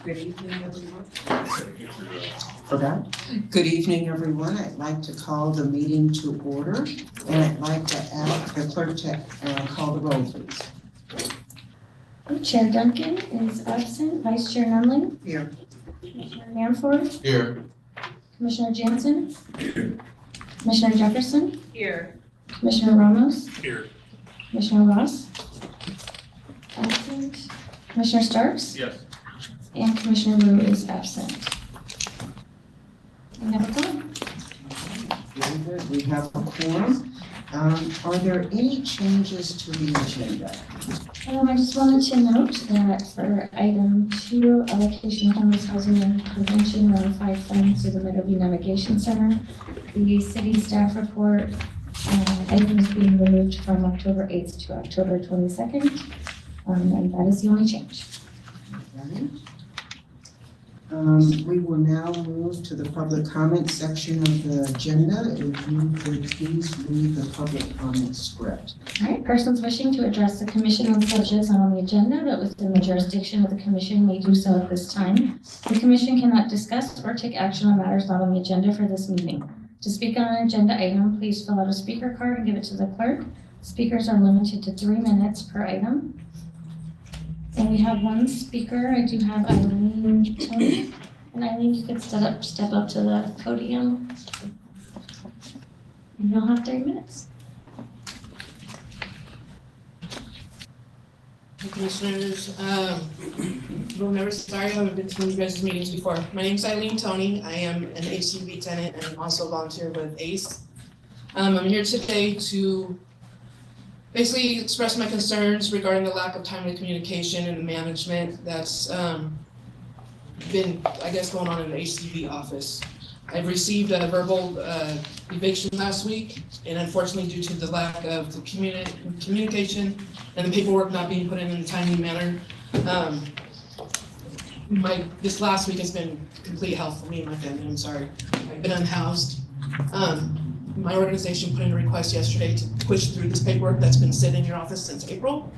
Good evening, everyone. Forgot. Good evening, everyone. I'd like to call the meeting to order, and I'd like to ask the clerk to call the roll, please. Chair Duncan is absent. Vice Chair Nunley. Here. Commissioner Manford. Here. Commissioner Jansen. Here. Commissioner Jefferson. Here. Commissioner Ramos. Here. Commissioner Ross. Absent. Commissioner Starks. Yes. And Commissioner Wu is absent. We have a quorum. Very good. We have a quorum. Are there any changes to the agenda? I just wanted to note that for item 2, allocation of homeless housing and prevention around 5 funds to the Meadowview Navigation Center, the city staff report item is being removed from October 8th to October 22nd, and that is the only change. Okay. We will now move to the public comment section of the agenda. If you could please read the public comment script. All right, persons wishing to address the commission on subjects not on the agenda but within the jurisdiction of the commission may do so at this time. The commission cannot discuss or take action on matters not on the agenda for this meeting. To speak on an agenda item, please fill out a speaker card and give it to the clerk. Speakers are limited to 3 minutes per item. And we have one speaker. I do have Eileen Tony. And Eileen, you could step up to the podium. And you'll have 3 minutes. Commissioners, we'll never sorry I haven't been to one of you guys' meetings before. My name's Eileen Tony. I am an HCV tenant and also a volunteer with ACE. I'm here today to basically express my concerns regarding the lack of timely communication and the management that's been, I guess, going on in the HCV office. I've received a verbal eviction last week, and unfortunately, due to the lack of the communication and the paperwork not being put in a timely manner, this last week has been complete hell for me and my family. I'm sorry. I've been unhoused. My organization put in a request yesterday to push through this paperwork that's been sitting in your office since April.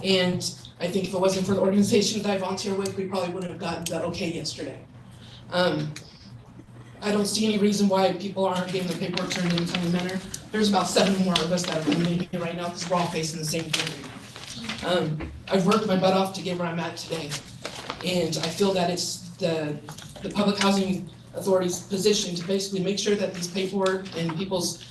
And I think if it wasn't for the organization that I volunteer with, we probably wouldn't have gotten that okay yesterday. I don't see any reason why people aren't getting their paperwork turned in a timely manner. There's about 7 more of us that are coming in here right now because we're all facing the same thing. I've worked my butt off to get where I'm at today. And I feel that it's the Public Housing Authority's position to basically make sure that these paperwork and people's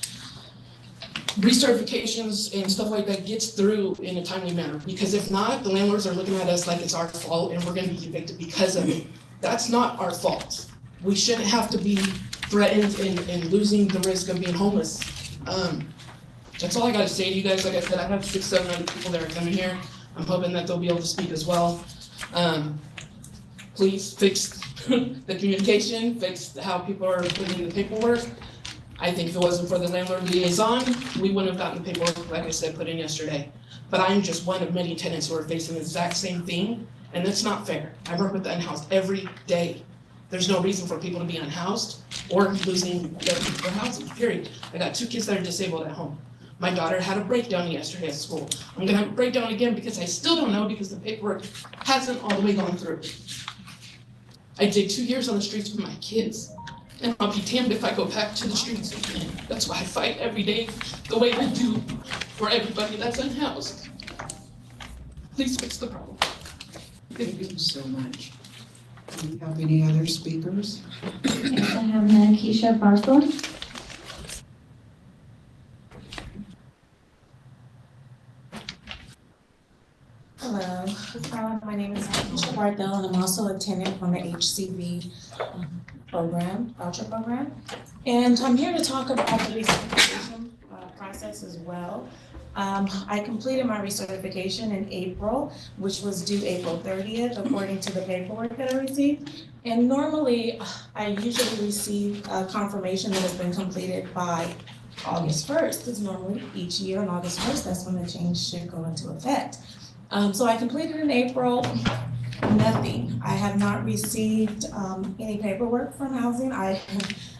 recertifications and stuff like that gets through in a timely manner. Because if not, the landlords are looking at us like it's our fault and we're going to be evicted because of it. That's not our fault. We shouldn't have to be threatened and losing the risk of being homeless. That's all I got to say to you guys. Like I said, I have 6, 7 other people that are coming here. I'm hoping that they'll be able to speak as well. Please fix the communication, fix how people are putting in the paperwork. I think if it wasn't for the landlord liaison, we wouldn't have gotten the paperwork, like I said, put in yesterday. But I'm just one of many tenants who are facing the exact same thing, and it's not fair. I work with the unhoused every day. There's no reason for people to be unhoused or losing their housing, period. I got 2 kids that are disabled at home. My daughter had a breakdown yesterday at school. I'm gonna have a breakdown again because I still don't know because the paperwork hasn't all the way gone through. I did 2 years on the streets with my kids, and I'll be damned if I go back to the streets again. That's why I fight every day the way I do for everybody that's unhoused. Please fix the problem. Thank you so much. Do we have any other speakers? Next, I have Keisha Barthel. Hello, my name is Keisha Barthel, and I'm also a tenant on the HCV program, voucher program. And I'm here to talk about the recertification process as well. I completed my recertification in April, which was due April 30th, according to the paperwork that I received. And normally, I usually receive a confirmation that has been completed by August 1st, because normally each year on August 1st, that's when the change should go into effect. So I completed in April, nothing. I have not received any paperwork from housing. I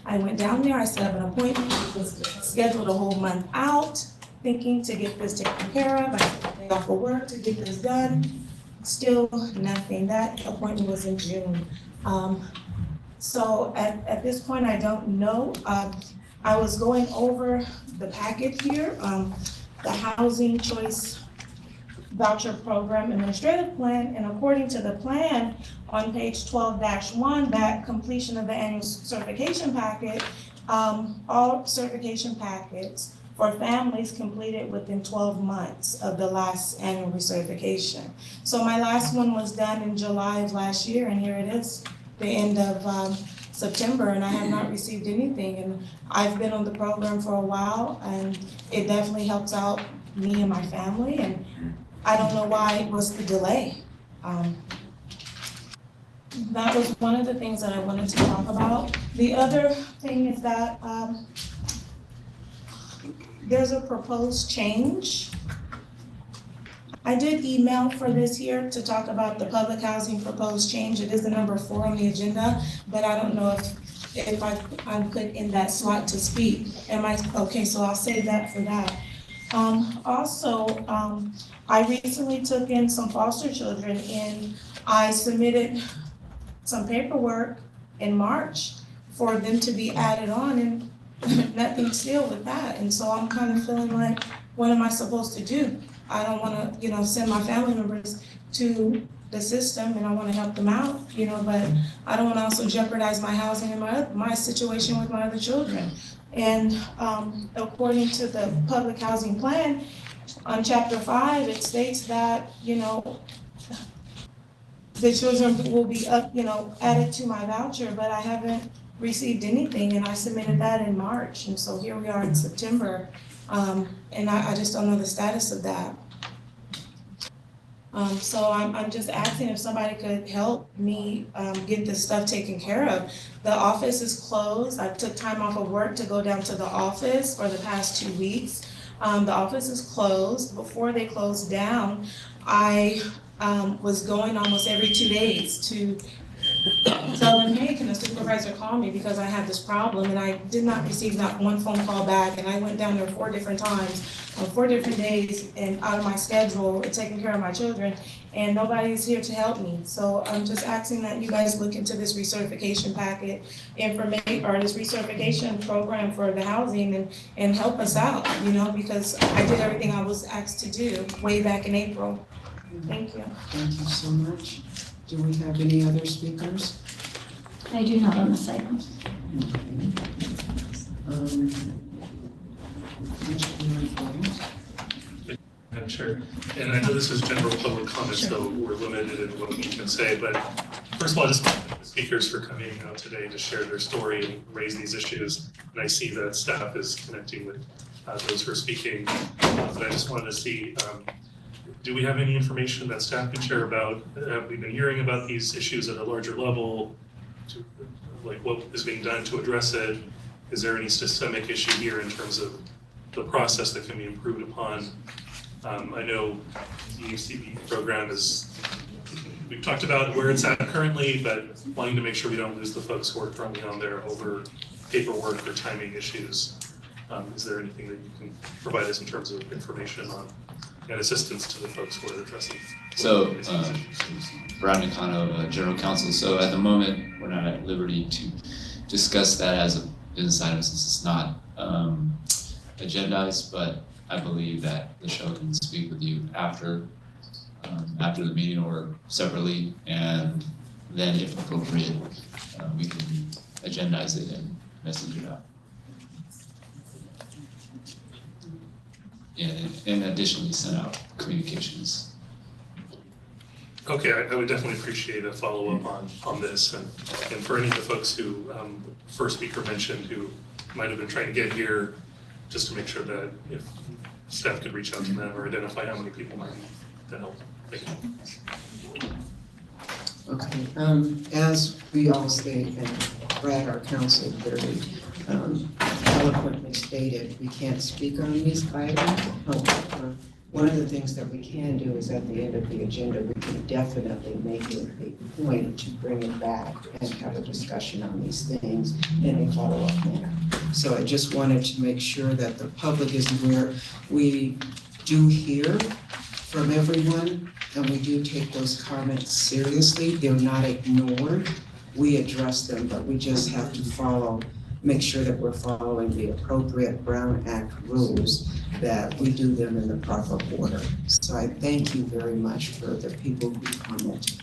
went down there, I set up an appointment, scheduled a whole month out, thinking to get this taken care of. I took a day off of work to get this done. still nothing. That appointment was in June. So at this point, I don't know. I was going over the packet here, the Housing Choice Voucher Program Administrative Plan, and according to the plan on page 12-1, that completion of the annual certification packet, all certification packets for families completed within 12 months of the last annual recertification. So my last one was done in July of last year, and here it is, the end of September, and I have not received anything. And I've been on the program for a while, and it definitely helps out me and my family, and I don't know why it was the delay. That was one of the things that I wanted to talk about. The other thing is that there's a proposed change. I did email for this here to talk about the public housing proposed change. It is the number 4 on the agenda, but I don't know if I'm put in that slot to speak. Am I, okay, so I'll save that for that. I recently took in some foster children, and I submitted some paperwork in March for them to be added on, and nothing still with that. And so I'm kind of feeling like, what am I supposed to do? I don't want to, send my family members to the system, and I want to help them out, but I don't want to also jeopardize my housing and my situation with my other children. And according to the public housing plan, on chapter 5, it states that, the children will be added to my voucher, but I haven't received anything, and I submitted that in March, and so here we are in September, and I just don't know the status of that. So I'm just asking if somebody could help me get this stuff taken care of. The office is closed. I took time off of work to go down to the office for the past 2 weeks. The office is closed. Before they closed down, I was going almost every 2 days to tell them, hey, can the supervisor call me because I have this problem, and I did not receive not one phone call back, and I went down there 4 different times, on 4 different days, and out of my schedule, taking care of my children, and nobody is here to help me. So I'm just asking that you guys look into this recertification packet information, or this recertification program for the housing, and help us out, because I did everything I was asked to do way back in April. Thank you. Thank you so much. Do we have any other speakers? I do not on this item. Madam Chair, and I know this is general public comment, so we're limited in what we can say, but first of all, I just want to thank the speakers for coming out today to share their story and raise these issues. And I see that staff is connecting with those who are speaking, but I just wanted to see, do we have any information that staff can share about, we've been hearing about these issues at a larger level, like what is being done to address it? Is there any systemic issue here in terms of the process that can be improved upon? I know the UCB program is, we've talked about where it's at currently, but wanting to make sure we don't lose the folks who are currently on there over paperwork or timing issues. Is there anything that you can provide us in terms of information on and assistance to the folks who are addressing? So, Brad Nakano, General Counsel. So at the moment, we're not at liberty to discuss that as a business item since it's not agendized, but I believe that the show can speak with you after the meeting or separately, and then if appropriate, we can agendize it and message it out. And additionally send out communications. Okay, I would definitely appreciate a follow-up on this, and for any of the folks who first speaker mentioned who might have been trying to get here, just to make sure that if staff could reach out to them or identify how many people might need to help. Thank you. Okay, as we all state, and Brad, our counsel, very eloquently stated, we can't speak on these items. However, one of the things that we can do is at the end of the agenda, we can definitely make it a point to bring it back and have a discussion on these things in a follow-up manner. So I just wanted to make sure that the public is aware. We do hear from everyone, and we do take those comments seriously. They're not ignored. We address them, but we just have to make sure that we're following the appropriate Brown Act rules, that we do them in the proper order. So I thank you very much for the people who commented.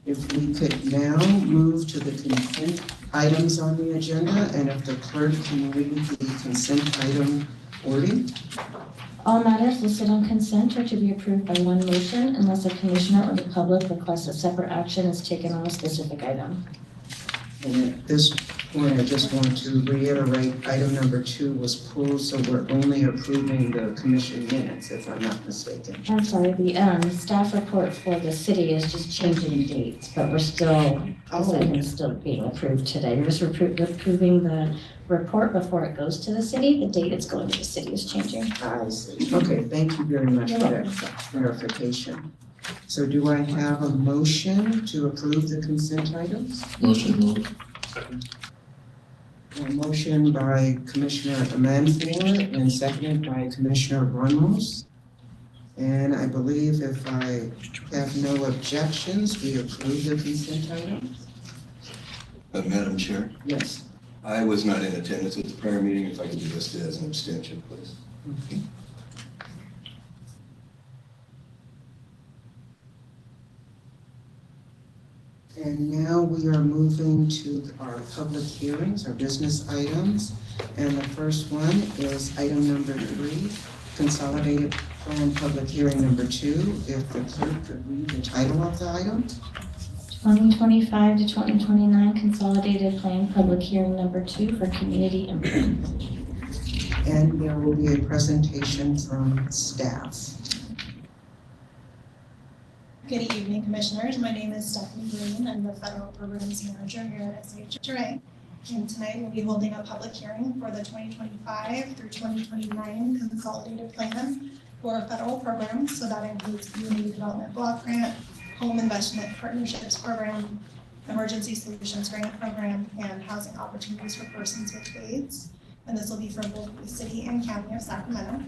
If we could now move to the consent items on the agenda, and if the clerk can read the consent item wording. All matters listed on consent are to be approved by one motion unless a commissioner or the public requests that separate action is taken on a specific item. And at this point, I just want to reiterate, item number 2 was pulled, so we're only approving the commission minutes, if I'm not mistaken. I'm sorry, the staff report for the city is just changing dates, but we're still, it's still being approved today. We're just approving the report before it goes to the city. The date it's going to the city is changing. I see. Okay, thank you very much for that clarification. So do I have a motion to approve the consent items? Motion moved. Second. A motion by Commissioner Amanfor and seconded by Commissioner Ramos. And I believe if I have no objections, we approve the consent items? Madam Chair, Yes. I was not in attendance at the prior meeting. If I could be listed as an abstention, please. Okay. And now we are moving to our public hearings, our business items. And the first one is item number 3, consolidated plan public hearing number 2. If the clerk could read the title of the item. 2025 to 2029 Consolidated Plan Public Hearing Number 2 for Community Input. And there will be a presentation from staff. Good evening, Commissioners. My name is Stephanie Green. I'm the Federal Programs Manager here at SHRA. And tonight we'll be holding a public hearing for the 2025 through 2029 Consolidated Plan for federal programs. So that includes Community Development Block Grant, Home Investment Partnerships Program, Emergency Solutions Grant Program, and Housing Opportunities for Persons with AIDS. And this will be for both the City and County of Sacramento.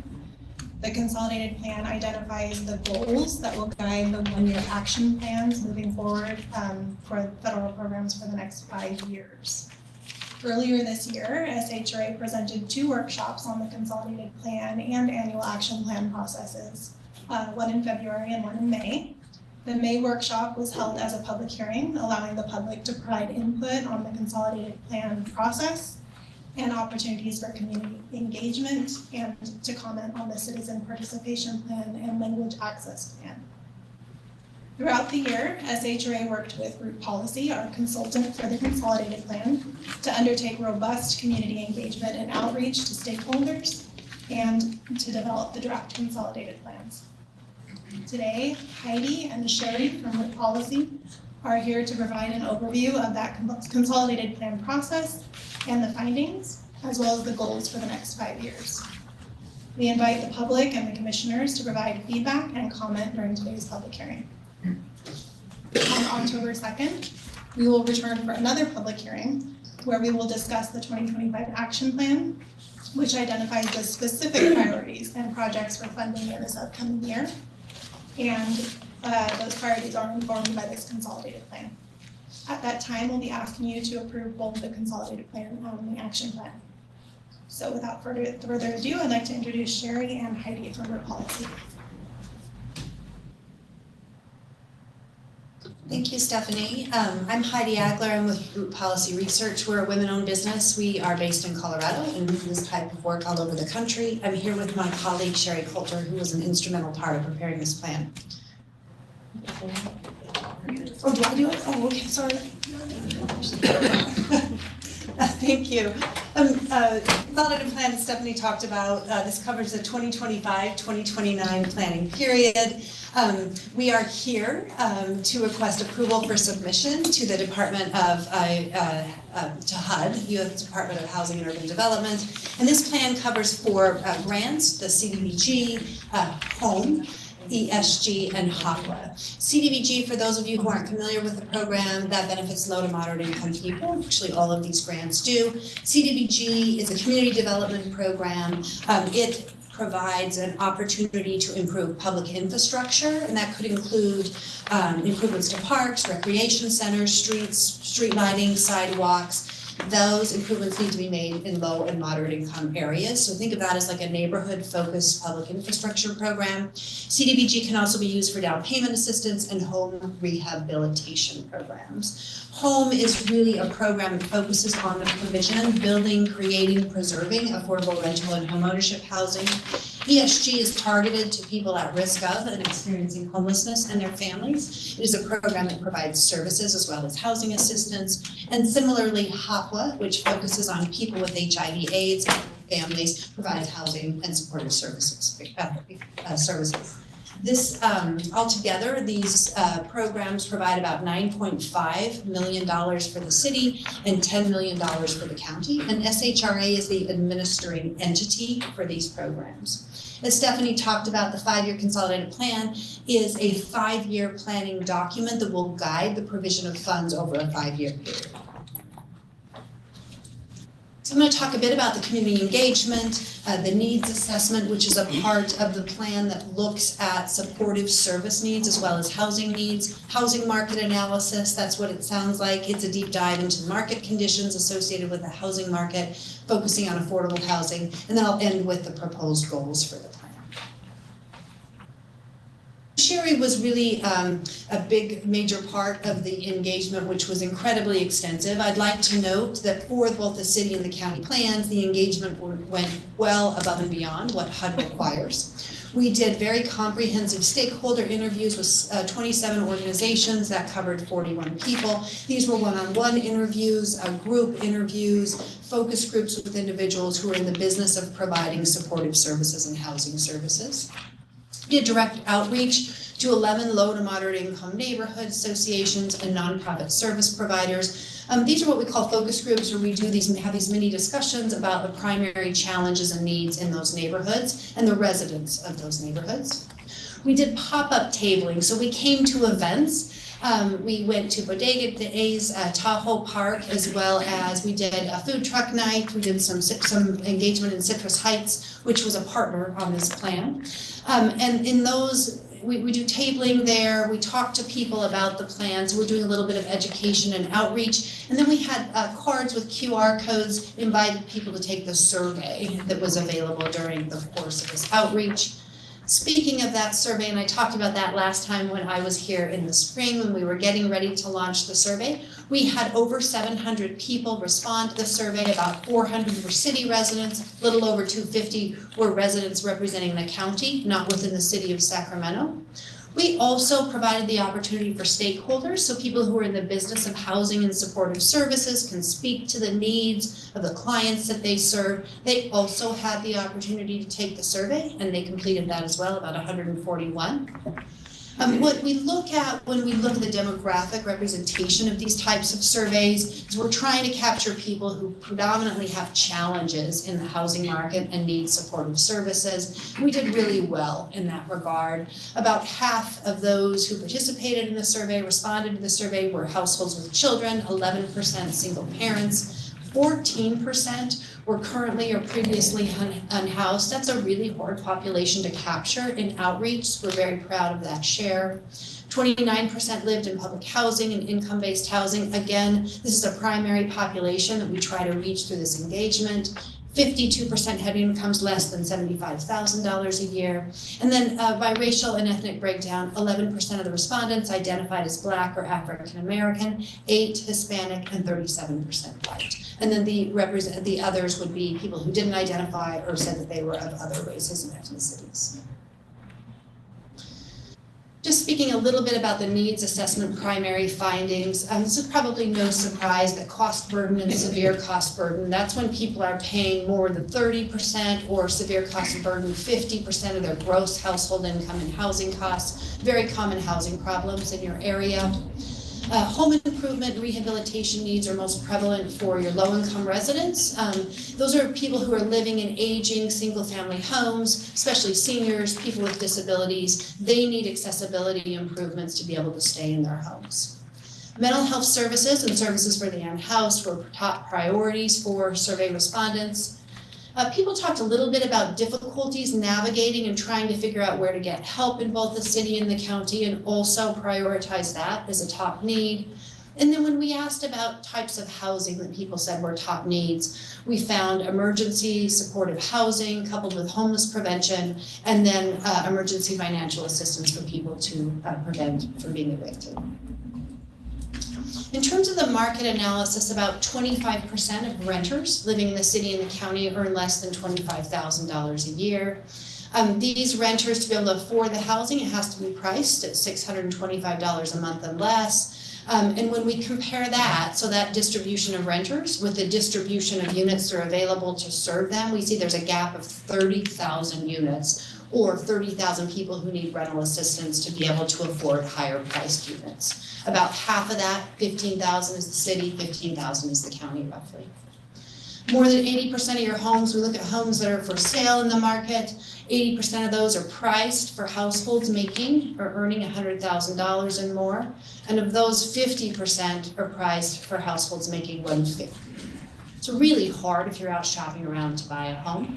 The consolidated plan identifies the goals that will guide the one-year action plans moving forward for federal programs for the next 5 years. Earlier this year, SHRA presented 2 workshops on the consolidated plan and annual action plan processes, one in February and one in May. The May workshop was held as a public hearing, allowing the public to provide input on the consolidated plan process and opportunities for community engagement and to comment on the citizen participation plan and language access plan. Throughout the year, SHRA worked with Group Policy, our consultant for the consolidated plan, to undertake robust community engagement and outreach to stakeholders and to develop the draft consolidated plans. Today, Heidi and Sherry from Group Policy are here to provide an overview of that consolidated plan process and the findings, as well as the goals for the next 5 years. We invite the public and the commissioners to provide feedback and comment during today's public hearing. On October 2nd, we will return for another public hearing where we will discuss the 2025 action plan, which identifies the specific priorities and projects for funding in this upcoming year. And those priorities are informed by this consolidated plan. At that time, we'll be asking you to approve both the consolidated plan and the action plan. So without further ado, I'd like to introduce Sherry and Heidi from Group Policy. Thank you, Stephanie. I'm Heidi Agler. I'm with Group Policy Research. We're a women-owned business. We are based in Colorado and do this type of work all over the country. I'm here with my colleague, Sherry Coulter, who was an instrumental part of preparing this plan. Oh, do I do it? Oh, okay, sorry. Thank you. Consolidated plan that Stephanie talked about, this covers the 2025-2029 planning period. We are here to request approval for submission to the Department of, to HUD, U.S. Department of Housing and Urban Development. And this plan covers 4 grants, the CDBG, home, ESG, and HOPWA. CDBG, for those of you who aren't familiar with the program, that benefits low to moderate income people. Actually, all of these grants do. CDBG is a community development program. It provides an opportunity to improve public infrastructure, and that could include improvements to parks, recreation centers, streets, street lighting, sidewalks. Those improvements need to be made in low and moderate income areas. So think of that as like a neighborhood-focused public infrastructure program. CDBG can also be used for down payment assistance and home rehabilitation programs. Home is really a program that focuses on the provision, building, creating, preserving affordable rental and homeownership housing. ESG is targeted to people at risk of and experiencing homelessness and their families. It is a program that provides services as well as housing assistance. And similarly, HOPWA, which focuses on people with HIV/AIDS and families, provides housing and supportive services. This altogether, these programs provide about $9.5 million for the city and $10 million for the county. And SHRA is the administering entity for these programs. As Stephanie talked about, the 5-year consolidated plan is a 5-year planning document that will guide the provision of funds over a 5-year period. So I'm going to talk a bit about the community engagement, the needs assessment, which is a part of the plan that looks at supportive service needs as well as housing needs. Housing market analysis, that's what it sounds like. It's a deep dive into the market conditions associated with the housing market, focusing on affordable housing, and then I'll end with the proposed goals for the plan. SHRA was really a big major part of the engagement, which was incredibly extensive. I'd like to note that for both the city and the county plans, the engagement went well above and beyond what HUD requires. We did very comprehensive stakeholder interviews with 27 organizations that covered 41 people. These were one-on-one interviews, group interviews, focus groups with individuals who are in the business of providing supportive services and housing services. We did direct outreach to 11 low to moderate income neighborhood associations and nonprofit service providers. These are what we call focus groups, where we have these mini discussions about the primary challenges and needs in those neighborhoods and the residents of those neighborhoods. We did pop-up tabling, so we came to events. We went to Bodega Days, Tahoe Park, as well as we did a food truck night. We did some engagement in Citrus Heights, which was a partner on this plan. And in those, we do tabling there. We talk to people about the plans. We're doing a little bit of education and outreach. And then we had cards with QR codes, invited people to take the survey that was available during the course of this outreach. Speaking of that survey, and I talked about that last time when I was here in the spring when we were getting ready to launch the survey, we had over 700 people respond to the survey. About 400 were city residents, a little over 250 were residents representing the county, not within the city of Sacramento. We also provided the opportunity for stakeholders, so people who are in the business of housing and supportive services can speak to the needs of the clients that they serve. They also had the opportunity to take the survey, and they completed that as well, about 141. What we look at when we look at the demographic representation of these types of surveys is we're trying to capture people who predominantly have challenges in the housing market and need supportive services. We did really well in that regard. About half of those who participated in the survey, responded to the survey, were households with children, 11% single parents, 14% were currently or previously unhoused. That's a really hard population to capture in outreach. We're very proud of that share. 29% lived in public housing and income-based housing. Again, this is a primary population that we try to reach through this engagement. 52% had incomes less than $75,000 a year. And then by racial and ethnic breakdown, 11% of the respondents identified as Black or African American, 8% Hispanic, and 37% white. And then the others would be people who didn't identify or said that they were of other races and ethnicities. Just speaking a little bit about the needs assessment primary findings, this is probably no surprise that cost burden and severe cost burden, that's when people are paying more than 30% or severe cost burden 50% of their gross household income in housing costs. Very common housing problems in your area. Home improvement and rehabilitation needs are most prevalent for your low-income residents. Those are people who are living in aging, single-family homes, especially seniors, people with disabilities. They need accessibility improvements to be able to stay in their homes. Mental health services and services for the in-house were top priorities for survey respondents. People talked a little bit about difficulties navigating and trying to figure out where to get help in both the city and the county, and also prioritize that as a top need. And then when we asked about types of housing that people said were top needs, we found emergency supportive housing coupled with homeless prevention, and then emergency financial assistance for people to prevent from being evicted. In terms of the market analysis, about 25% of renters living in the city and the county earn less than $25,000 a year. These renters, to be able to afford the housing, it has to be priced at $625 a month and less. And when we compare that, so that distribution of renters with the distribution of units that are available to serve them, we see there's a gap of 30,000 units, or 30,000 people who need rental assistance to be able to afford higher priced units. About half of that, 15,000 is the city, 15,000 is the county roughly. More than 80% of your homes, we look at homes that are for sale in the market, 80% of those are priced for households making or earning $100,000 and more. And of those, 50% are priced for households making $150,000. It's really hard if you're out shopping around to buy a home.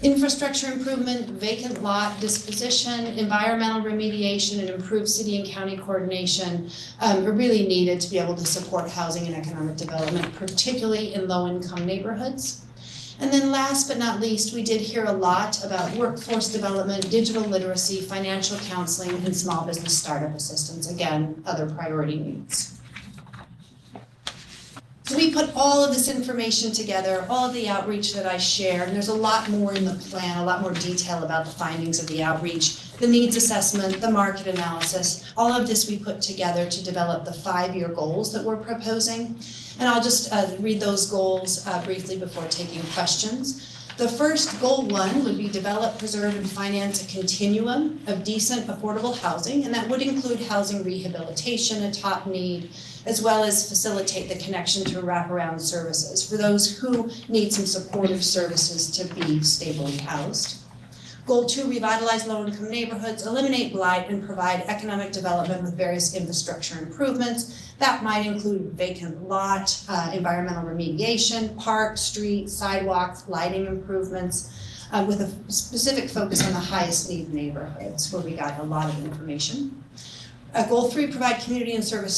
Infrastructure improvement, vacant lot disposition, environmental remediation, and improved city and county coordination are really needed to be able to support housing and economic development, particularly in low-income neighborhoods. And then last but not least, we did hear a lot about workforce development, digital literacy, financial counseling, and small business startup assistance. Again, other priority needs. So we put all of this information together, all of the outreach that I shared, and there's a lot more in the plan, a lot more detail about the findings of the outreach, the needs assessment, the market analysis. All of this we put together to develop the 5-year goals that we're proposing. And I'll just read those goals briefly before taking questions. The first, goal 1, would be develop, preserve, and finance a continuum of decent, affordable housing, and that would include housing rehabilitation, a top need, as well as facilitate the connection to wraparound services for those who need some supportive services to be stably housed. Goal 2, revitalize low-income neighborhoods, eliminate blight, and provide economic development with various infrastructure improvements. That might include vacant lot, environmental remediation, parks, streets, sidewalks, lighting improvements, with a specific focus on the highest need neighborhoods where we got a lot of information. Goal 3, provide community and supportive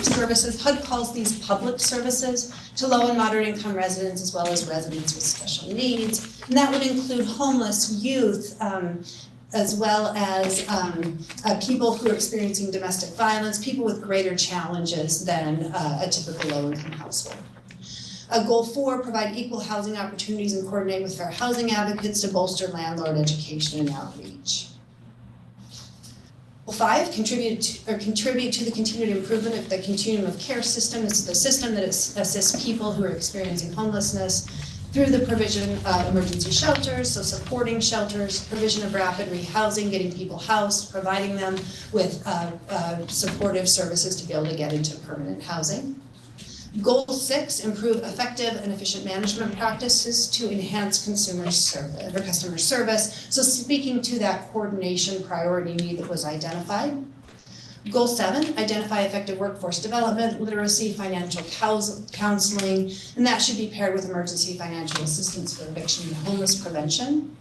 services. HUD calls these public services to low and moderate income residents as well as residents with special needs. And that would include homeless, youth, as well as people who are experiencing domestic violence, people with greater challenges than a typical low-income household. Goal 4, provide equal housing opportunities and coordinate with fair housing advocates to bolster landlord education and outreach. Goal 5, contribute to the continued improvement of the continuum of care system. This is the system that assists people who are experiencing homelessness through the provision of emergency shelters, so supporting shelters, provision of rapid rehousing, getting people housed, providing them with supportive services to be able to get into permanent housing. Goal 6, improve effective and efficient management practices to enhance customer service. So speaking to that coordination priority need that was identified. Goal 7, identify effective workforce development, literacy, financial counseling, and that should be paired with emergency financial assistance for eviction and homeless prevention.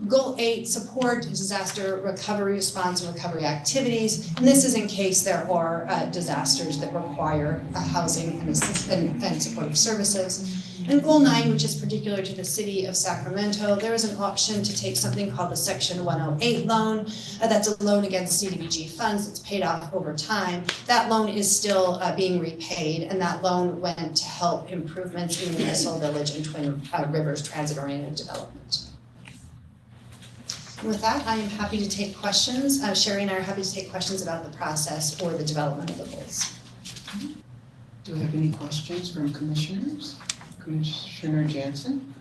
Goal 8, support disaster recovery response and recovery activities. And this is in case there are disasters that require housing and supportive services. And Goal 9, which is particular to the city of Sacramento, there is an option to take something called the Section 108 loan. That's a loan against CDBG funds that's paid off over time. That loan is still being repaid, and that loan went to help improvements in the Municipal Village and Twin Rivers transit-oriented development. And with that, I am happy to take questions. Sherry and I are happy to take questions about the process or the development of the goals. Do we have any questions from commissioners? Commissioner Jansen?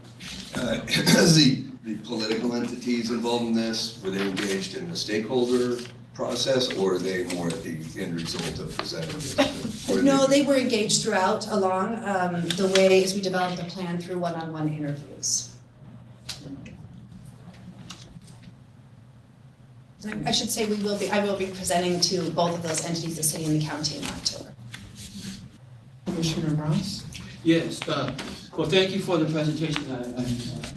As the political entities involved in this, were they engaged in the stakeholder process, or are they more at the end result of presenting this? Or No, they were engaged throughout along the way as we developed the plan through one-on-one interviews. I should say I will be presenting to both of those entities, the city and the county, in October. Commissioner Ross? Yes, well, thank you for the presentation. I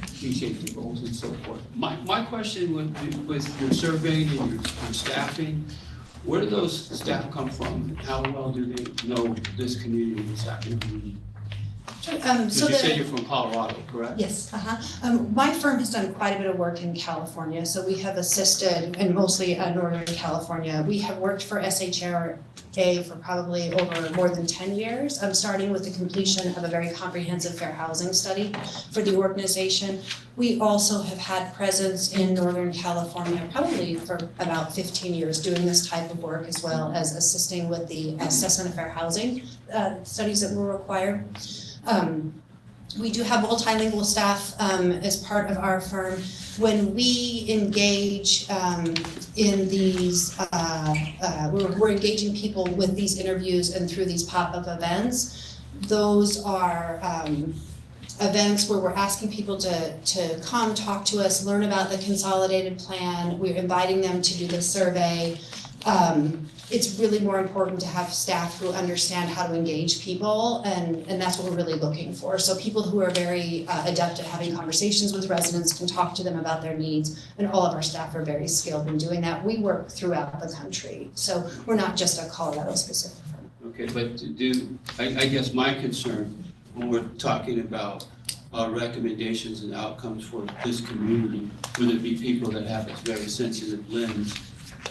appreciate the goals and so forth. My question would be with your surveying and your staffing, where do those staff come from? How well do they know this community, the Sacramento community? Because you said you're from Colorado, correct? Yes, my firm has done quite a bit of work in California, so we have assisted, and mostly Northern California. We have worked for SHRA for probably over more than 10 years, starting with the completion of a very comprehensive fair housing study for the organization. We also have had presence in Northern California probably for about 15 years doing this type of work, as well as assisting with the assessment of fair housing studies that were required. We do have multilingual staff as part of our firm. When we engage in these, we're engaging people with these interviews and through these pop-up events. Those are events where we're asking people to come talk to us, learn about the consolidated plan. We're inviting them to do the survey. It's really more important to have staff who understand how to engage people, and that's what we're really looking for. So people who are very adept at having conversations with residents, can talk to them about their needs, and all of our staff are very skilled in doing that. We work throughout the country, so we're not just a Colorado-specific firm. Okay, but I guess my concern when we're talking about recommendations and outcomes for this community, would it be people that have a very sensitive lens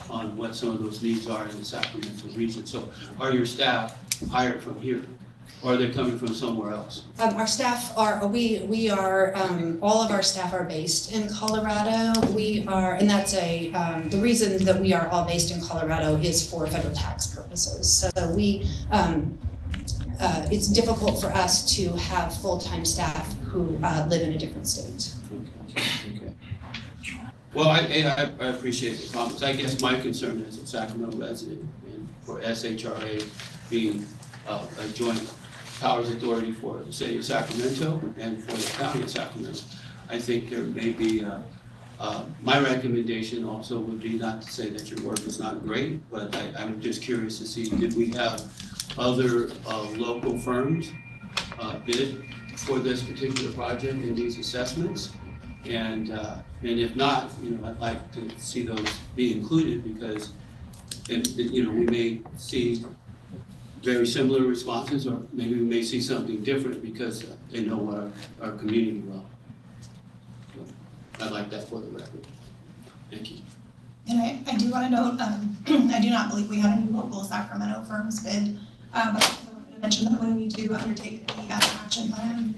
on what some of those needs are in the Sacramento region? So are your staff hired from here, or are they coming from somewhere else? Our staff are, we are, all of our staff are based in Colorado. We are, and that's the reason that we are all based in Colorado is for federal tax purposes. So we, it's difficult for us to have full-time staff who live in a different state. Okay. Well, I appreciate the comments. I guess my concern is a Sacramento resident, and for SHRA being a joint powers authority for the city of Sacramento and for the county of Sacramento. I think there may be, my recommendation also would be not to say that your work is not great, but I'm just curious to see, did we have other local firms bid for this particular project in these assessments? And if not, I'd like to see those be included, because we may see very similar responses, or maybe we may see something different because they know our community well. So I'd like that for the record. Thank you. And I do want to note, I do not believe we have any local Sacramento firms bid, but I also wanted to mention that when we do undertake the action plan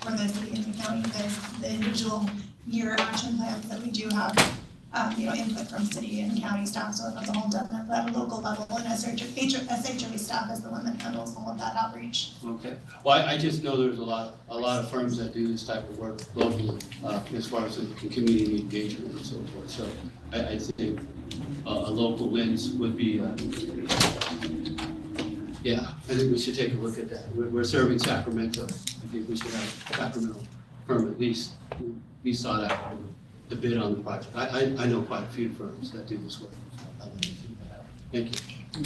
for the city and the county, there's the individual year action plans that we do have, input from city and county staff, so that's all done at a local level, and SHRA staff is the one that handles all of that outreach. Okay. Well, I just know there's a lot of firms that do this type of work locally, as far as the community engagement and so forth. So I think a local lens would be, yeah, I think we should take a look at that. We're serving Sacramento. I think we should have a Sacramento firm at least be sought out to bid on the project. I know quite a few firms that do this work. Thank you.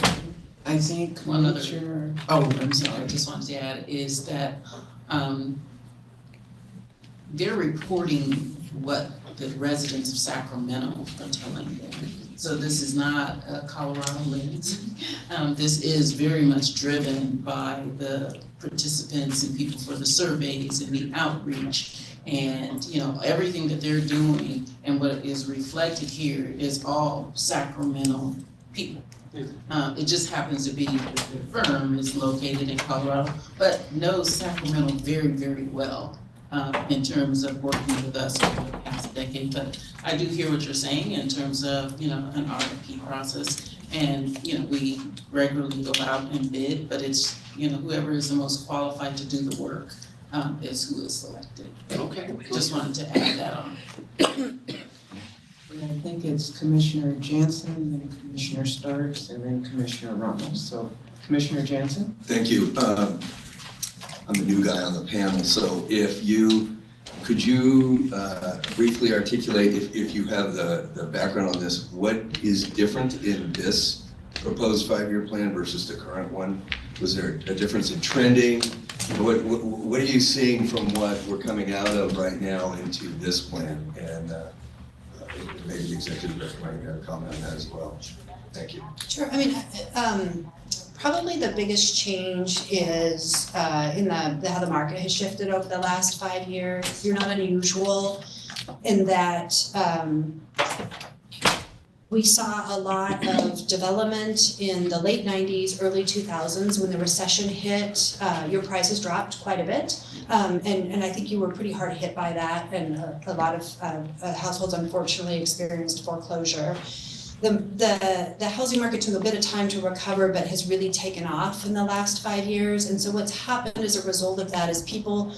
I think One other- I'm sorry. I just wanted to add is that they're reporting what the residents of Sacramento are telling them. So this is not a Colorado lens. This is very much driven by the participants and people for the surveys and the outreach. And, everything that they're doing and what is reflected here is all Sacramento people. It just happens to be that the firm is located in Colorado, but knows Sacramento very, very well in terms of working with us over the past decade. But I do hear what you're saying in terms of, an RFP process. And, we regularly go out and bid, but it's, whoever is the most qualified to do the work is who is selected. Okay. Just wanted to add that on. I think it's it's Commissioner Jansen, then Commissioner Starks, and then Commissioner Ramos. So Commissioner Jansen? Thank you. I'm a new guy on the panel, so could you briefly articulate, if you have the background on this, what is different in this proposed 5-year plan versus the current one? Was there a difference in trending? What are you seeing from what we're coming out of right now into this plan? And maybe the executive director might have a comment on that as well. Thank you. Sure. I mean, probably the biggest change is in how the market has shifted over the last 5 years. You're not unusual in that we saw a lot of development in the late 90s, early 2000s. When the recession hit, your prices dropped quite a bit. And I think you were pretty hard hit by that, and a lot of households unfortunately experienced foreclosure. The housing market took a bit of time to recover, but has really taken off in the last 5 years. And so what's happened as a result of that is people,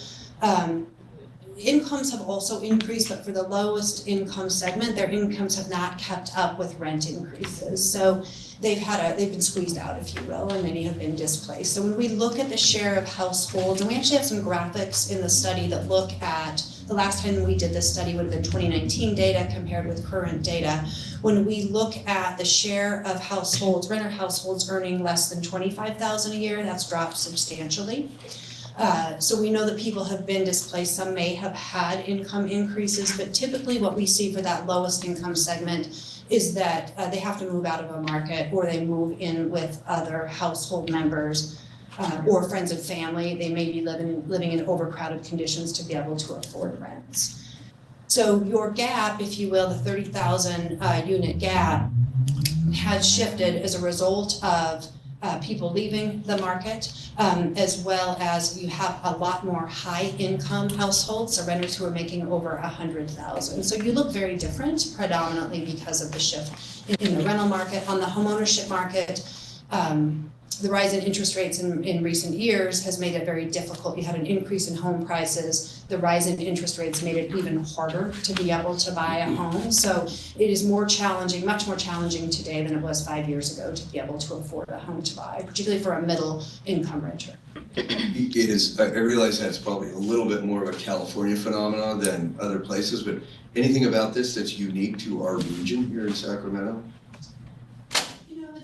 incomes have also increased, but for the lowest income segment, their incomes have not kept up with rent increases. So they've been squeezed out, if you will, and many have been displaced. So when we look at the share of households, and we actually have some graphics in the study that look at, the last time we did this study would have been 2019 data compared with current data. When we look at the share of households, renter households earning less than $25,000 a year, that's dropped substantially. So we know that people have been displaced. Some may have had income increases, but typically what we see for that lowest income segment is that they have to move out of a market, or they move in with other household members or friends and family. They may be living in overcrowded conditions to be able to afford rents. So your gap, if you will, the 30,000 unit gap, has shifted as a result of people leaving the market, as well as you have a lot more high income households, so renters who are making over 100,000. So you look very different, predominantly because of the shift in the rental market. On the homeownership market, the rise in interest rates in recent years has made it very difficult. You had an increase in home prices. The rise in interest rates made it even harder to be able to buy a home. So it is more challenging, much more challenging today than it was 5 years ago to be able to afford a home to buy, particularly for a middle income renter. It is, I realize that's probably a little bit more of a California phenomenon than other places, but anything about this that's unique to our region here in Sacramento?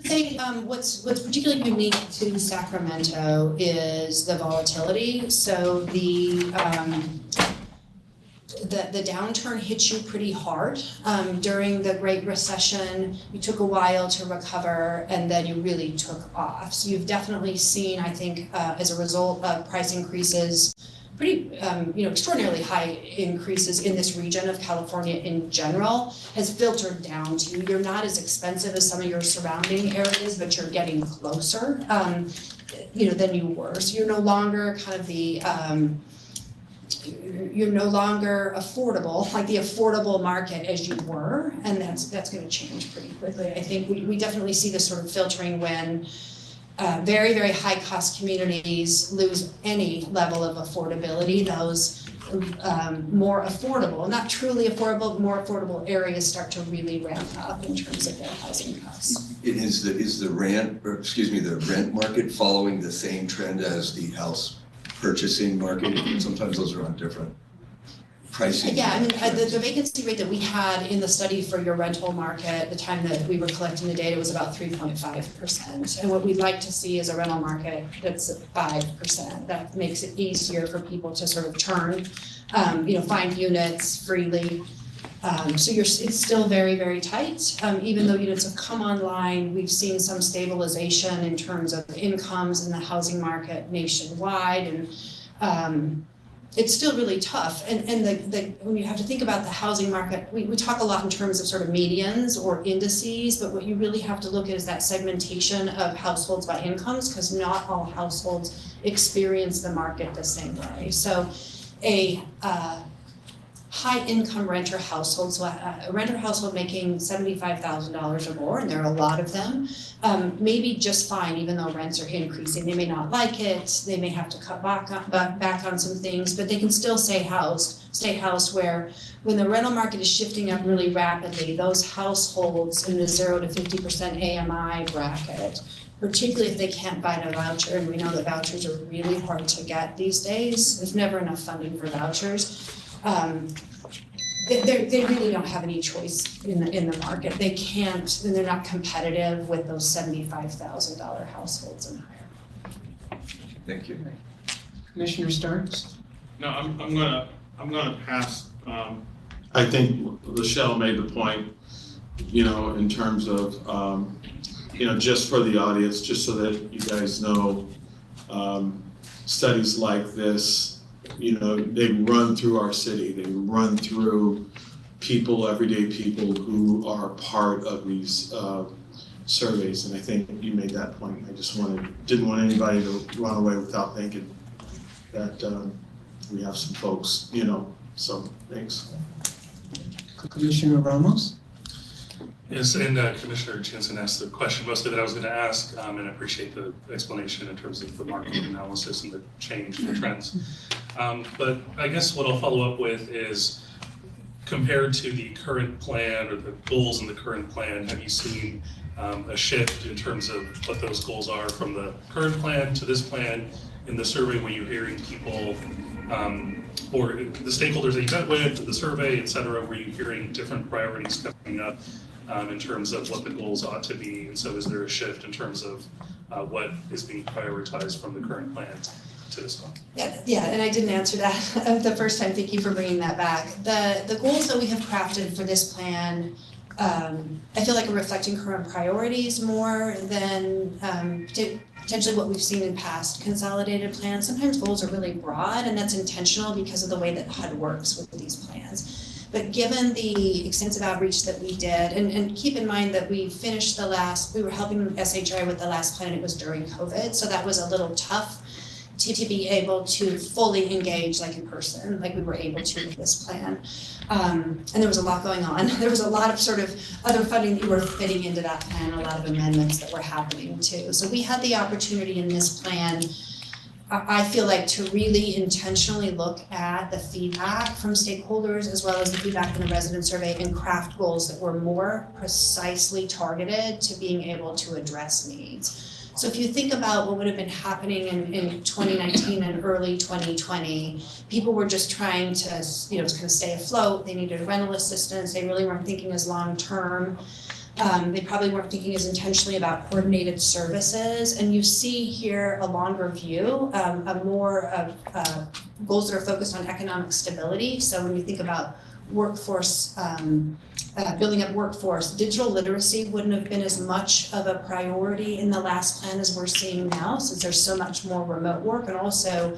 I think what's particularly unique to Sacramento is the volatility. So the downturn hit you pretty hard. During the Great Recession, you took a while to recover, and then you really took off. So you've definitely seen, I think, as a result of price increases, pretty extraordinarily high increases in this region of California in general, has filtered down to you. You're not as expensive as some of your surrounding areas, but you're getting closer than you were. So you're no longer kind of you're no longer affordable, like the affordable market as you were, and that's going to change pretty quickly. I think we definitely see this sort of filtering when very, very high-cost communities lose any level of affordability. Those more affordable, not truly affordable, more affordable areas start to really ramp up in terms of their housing costs. Is the rent market following the same trend as the house purchasing market? Sometimes those are on different pricing. Yeah, I mean, the vacancy rate that we had in the study for your rental market, the time that we were collecting the data, was about 3.5%. And what we'd like to see is a rental market that's at 5%. That makes it easier for people to sort of turn, find units freely. So it's still very, very tight. Even though units have come online, we've seen some stabilization in terms of incomes in the housing market nationwide, and it's still really tough. And when you have to think about the housing market, we talk a lot in terms of sort of medians or indices, but what you really have to look at is that segmentation of households by incomes, because not all households experience the market the same way. So a high-income renter household, so a renter household making $75,000 or more, and there are a lot of them, may be just fine even though rents are increasing. They may not like it, they may have to cut back on some things, but they can still stay housed State House, where when the rental market is shifting up really rapidly, those households in the 0 to 50% AMI bracket, particularly if they can't buy a voucher, and we know that vouchers are really hard to get these days, there's never enough funding for vouchers. They really don't have any choice in the market. They can't, and they're not competitive with those $75,000 households and higher. Thank you. Commissioner Starks? No, I'm gonna pass. I think Michelle made the point, in terms of, just for the audience, just so that you guys know, studies like this, they run through our city. They run through people, everyday people who are part of these surveys. And I think you made that point. I just didn't want anybody to run away without thinking that we have some folks, so thanks. Commissioner Ramos? Yes, and Commissioner Jensen asked the question mostly that I was going to ask, and I appreciate the explanation in terms of the market analysis and the change, the trends. But I guess what I'll follow up with is, compared to the current plan or the goals in the current plan, have you seen a shift in terms of what those goals are from the current plan to this plan? In the survey, were you hearing people, or the stakeholders that you met with, the survey, et cetera, were you hearing different priorities coming up in terms of what the goals ought to be? And so is there a shift in terms of what is being prioritized from the current plan to this one? Yeah, and I didn't answer that the first time. Thank you for bringing that back. The goals that we have crafted for this plan, I feel like are reflecting current priorities more than potentially what we've seen in past consolidated plans. Sometimes goals are really broad, and that's intentional because of the way that HUD works with these plans. But given the extensive outreach that we did, and keep in mind that we were helping SHRA with the last plan, it was during COVID, so that was a little tough to be able to fully engage like in person, like we were able to with this plan. And there was a lot going on. There was a lot of sort of other funding that were fitting into that plan, a lot of amendments that were happening too. So we had the opportunity in this plan, I feel like, to really intentionally look at the feedback from stakeholders as well as the feedback from the resident survey and craft goals that were more precisely targeted to being able to address needs. So if you think about what would have been happening in 2019 and early 2020, people were just trying to, kind of stay afloat. They needed rental assistance. They really weren't thinking as long-term. They probably weren't thinking as intentionally about coordinated services. And you see here a longer view, more of goals that are focused on economic stability. So when you think about workforce, building up workforce, digital literacy wouldn't have been as much of a priority in the last plan as we're seeing now, since there's so much more remote work, and also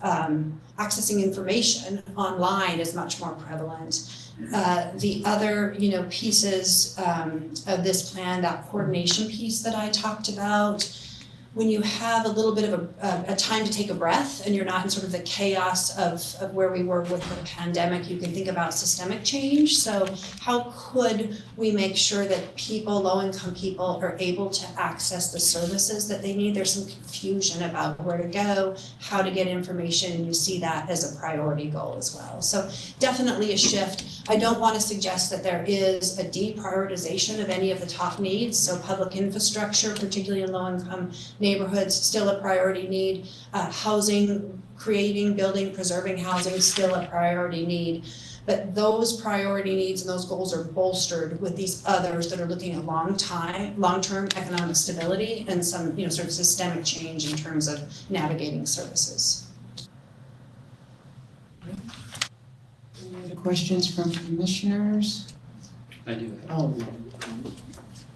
accessing information online is much more prevalent. The other, pieces of this plan, that coordination piece that I talked about, when you have a little bit of a time to take a breath and you're not in sort of the chaos of where we were with the pandemic, you can think about systemic change. So how could we make sure that people, low-income people, are able to access the services that they need? There's some confusion about where to go, how to get information, and you see that as a priority goal as well. So definitely a shift. I don't want to suggest that there is a deprioritization of any of the top needs. So public infrastructure, particularly in low-income neighborhoods, still a priority need. Housing, creating, building, preserving housing, still a priority need. But those priority needs and those goals are bolstered with these others that are looking at long-term economic stability and some, sort of systemic change in terms of navigating services. Any other questions from commissioners? I do. Oh,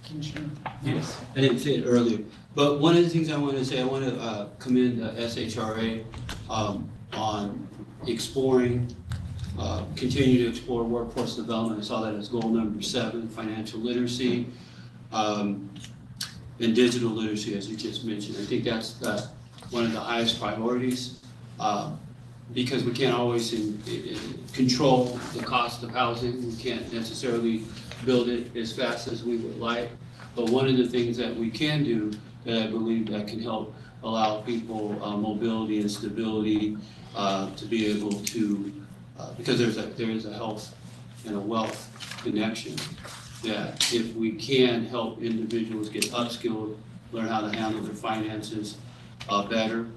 Commissioner. Yes, I didn't say it earlier, but one of the things I want to say, I want to commend SHRA on exploring, continue to explore workforce development. I saw that as goal number 7, financial literacy, and digital literacy, as you just mentioned. I think that's one of the highest priorities, because we can't always control the cost of housing. We can't necessarily build it as fast as we would like. But one of the things that we can do that I believe that can help allow people mobility and stability to be able to because there is a health and a wealth connection, that if we can help individuals get upskilled, learn how to handle their finances better,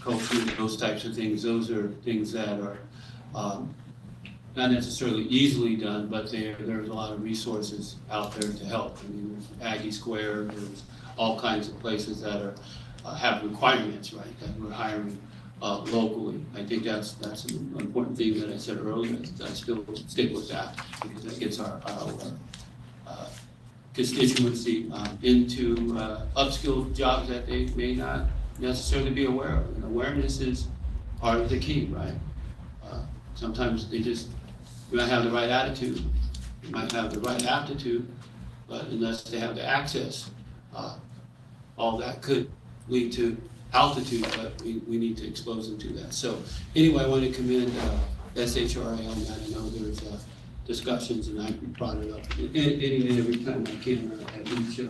coaching, those types of things, those are things that are not necessarily easily done, but there's a lot of resources out there to help. I mean, there's Aggie Square, there's all kinds of places that are have requirements, right, that we're hiring locally. I think that's an important thing that I said earlier. I still stick with that because that gets our constituency into upskilled jobs that they may not necessarily be aware of. And awareness is part of the key, right? Sometimes you might have the right attitude, you might have the right aptitude, but unless they have the access, all that could lead to altitude, but we need to expose them to that. So anyway, I want to commend SHRA on that. I know there's discussions, and I brought it up any and every time I can at each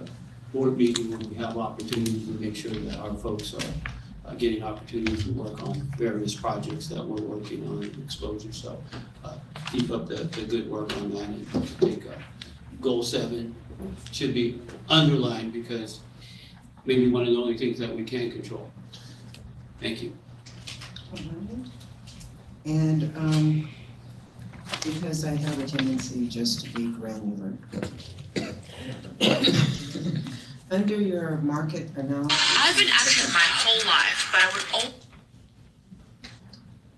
board meeting when we have opportunities to make sure that our folks are getting opportunities to work on various projects that we're working on and exposure. So keep up the good work on that, and I think goal 7 should be underlined because maybe one of the only things that we can control. Thank you. And because I have a tendency just to be granular. Under your market analysis. I've been absent my whole life, but I would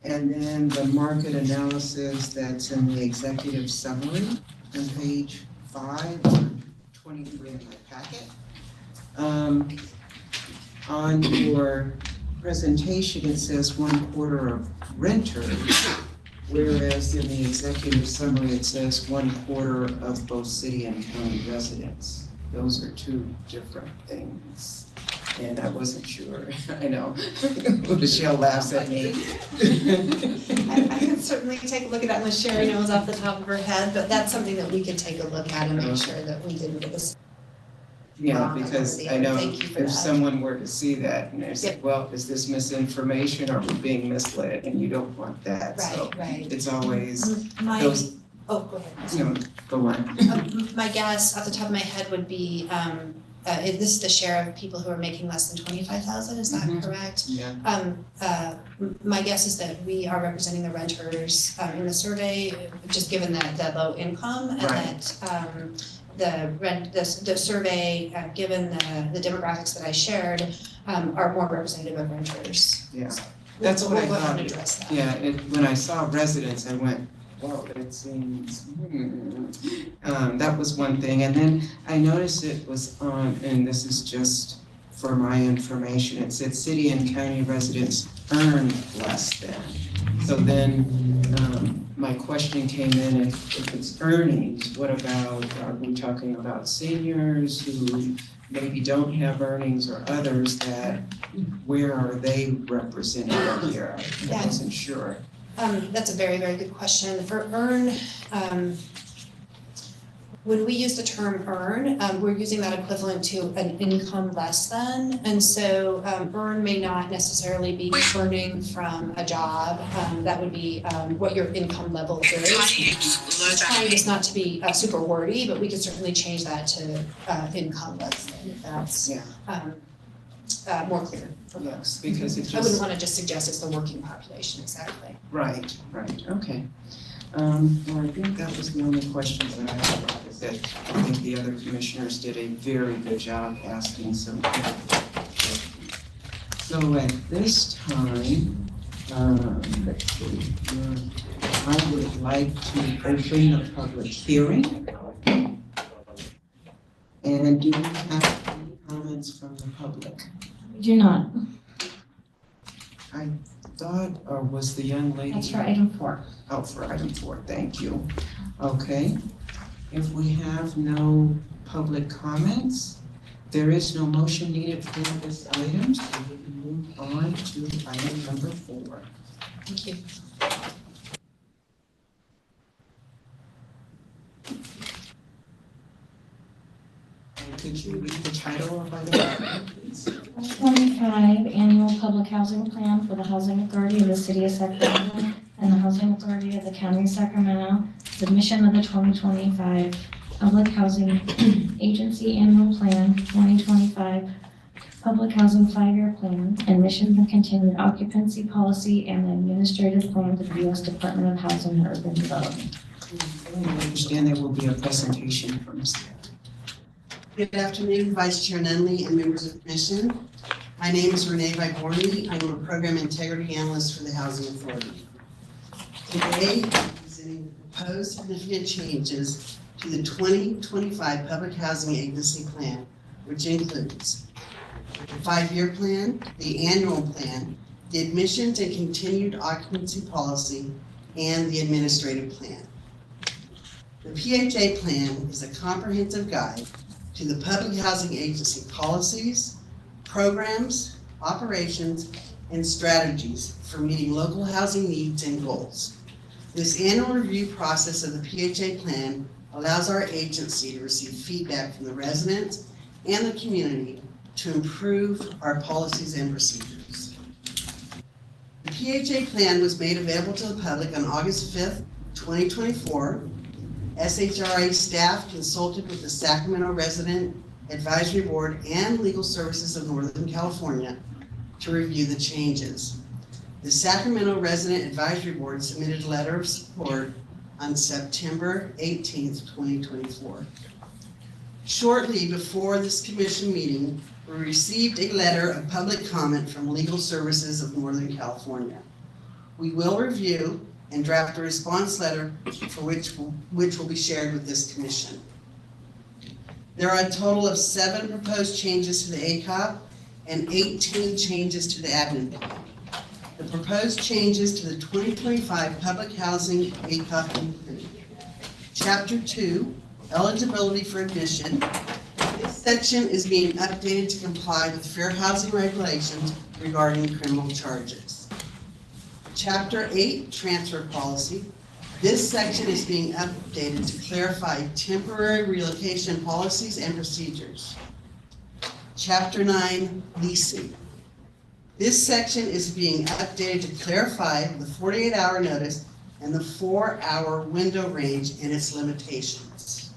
And then the market analysis that's in the executive summary on page 5, 23 in my packet. On your presentation, it says 1/4 of renters, whereas in the executive summary, it says 1/4 of both city and county residents. Those are two different things. And I wasn't sure, I know. Michelle laughs at me. I can certainly take a look at that unless Sherry knows off the top of her head, but that's something that we could take a look at and make sure that we didn't get this. Yeah, because I know Thank you for if that. someone were to see that and they're like, well, is this misinformation or are we being misled? And you don't want that, so Right. it's always My, those, oh, go ahead. you know, go on. My guess off the top of my head would be, this is the share of people who are making less than 25,000, is that correct? Yeah. My guess is that we are representing the renters in the survey, just given that low income, and Right. that the survey, given the demographics that I shared, are more representative of renters. Yeah. That's what I We'll go ahead thought. and address that. Yeah, when I saw residents, I went, whoa, that seems, that was one thing. And then I noticed it was on, and this is just for my information, it said city and county residents earn less than. So then my question came in, if it's earnings, what about, are we talking about seniors who maybe don't have earnings or others that, where are they represented up here? I wasn't sure. That's a very, very good question. For earn, when we use the term earn, we're using that equivalent to an income less than. And so earn may not necessarily be earning from a job. That would be what your income level is. Trying just not to be super wordy, but we could certainly change that to income less than if that's more clear for folks. Because it I wouldn't just, want to just suggest it's the working population, exactly. right, okay. Well, I think that was the only question that I had about it, that I think the other commissioners did a very good job asking some good questions. So at this time, let's see, I would like to open the public hearing. And do we have any comments from the public? We do not. I thought, or was the young lady? That's for item 4. Oh, for item 4, thank you. Okay, if we have no public comments, there is no motion needed for this item, so we can move on to item number 4. Thank you. And could you read the title of item 4, please? 25 Annual Public Housing Plan for the Housing Authority of the City of Sacramento and the Housing Housing Authority of the County of Sacramento, submission of the 2025 Public Housing Agency Annual Plan 2025, Public Housing 5-Year Plan, and mission and continued occupancy policy and the administrative plan to the U.S. Department of Housing and Urban Development. I understand there will be a presentation from Ms. Good afternoon, Vice Chair Nunley and members of the Commission. My name is Renee Vigorni. I am a Program Integrity Analyst for the Housing Authority. Today, I'm presenting the proposed significant changes to the 2025 Public Housing Agency Plan, which includes the 5-year plan, the annual plan, the admissions and continued occupancy policy, and the administrative plan. The PHA plan is a comprehensive guide to the Public Housing Agency policies, programs, operations, and strategies for meeting local housing needs and goals. This annual review process of the PHA plan allows our agency to receive feedback from the residents and the community to improve our policies and procedures. The PHA plan was made available to the public on August 5th, 2024. SHRA staff consulted with the Sacramento Resident Advisory Board and Legal Services of Northern California to review the changes. The Sacramento Resident Advisory Board submitted a letter of support on September 18th, 2024. Shortly before this commission meeting, we received a letter of public comment from Legal Services of Northern California. We will review and draft a response letter for which will be shared with this commission. There are a total of 7 proposed changes to the ACOP and 18 changes to the admin plan. The proposed changes to the 2025 Public Housing ACOP include Chapter 2, Eligibility for Admission. This section is being updated to comply with fair housing regulations regarding criminal charges. Chapter 8, Transfer Policy. This section is being updated to clarify temporary relocation policies and procedures. Chapter 9, Leasing. This section is being updated to clarify the 48-hour notice and the 4-hour window range and its limitations.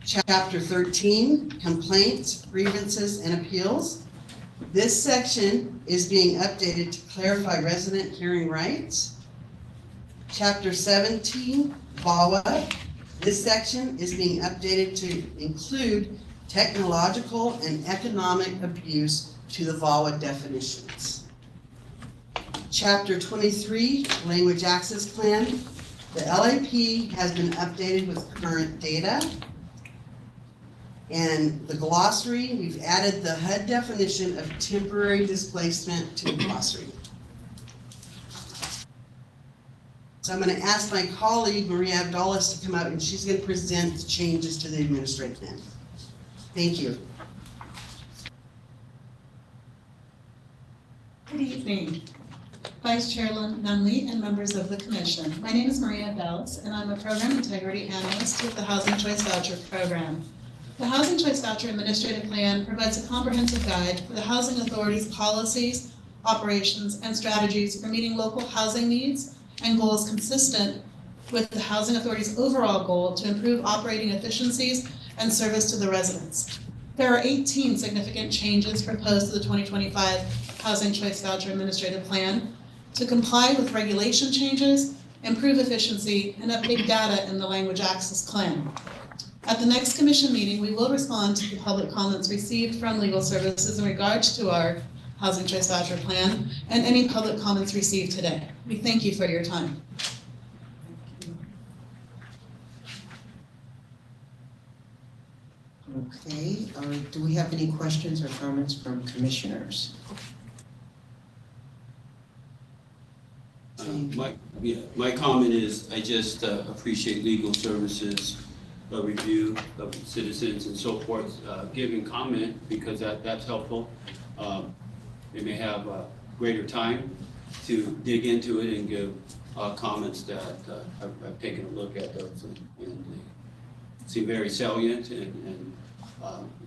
Chapter 13, Complaints, Grievances, and Appeals. This section is being updated to clarify resident hearing rights. Chapter 17, VAWA. This section is being updated to include technological and economic abuse to the VAWA definitions. Chapter 23, Language Access Plan. The LAP has been updated with current data. And the glossary, we've added the HUD definition of temporary displacement to the glossary. So I'm going to ask my colleague, Maria Abdallas, to come out and she's going to present the changes to the administrative plan. Thank you. Good evening, Vice Chair Nunley and members of the Commission. My name is Maria Abdallas, and I'm a Program Integrity Analyst with the Housing Choice Voucher Program. The Housing Choice Voucher Administrative Plan provides a comprehensive guide for the Housing Authority's policies, operations, and strategies for meeting local housing needs and goals consistent with the Housing Authority's overall goal to improve operating efficiencies and service to the residents. There are 18 significant changes proposed to the 2025 Housing Choice Voucher Administrative Plan to comply with regulation changes, improve efficiency, and update data in the Language Access Plan. At the next commission meeting, we will respond to the public comments received from Legal Services in regards to our Housing Choice Voucher Plan and any public comments received today. We thank you for your time. Okay, do we have any questions or comments from commissioners? My comment is I just appreciate Legal Services review of citizens and so forth, giving comment because that's helpful. They may have greater time to dig into it and give comments that I've taken a look at those and they seem very salient and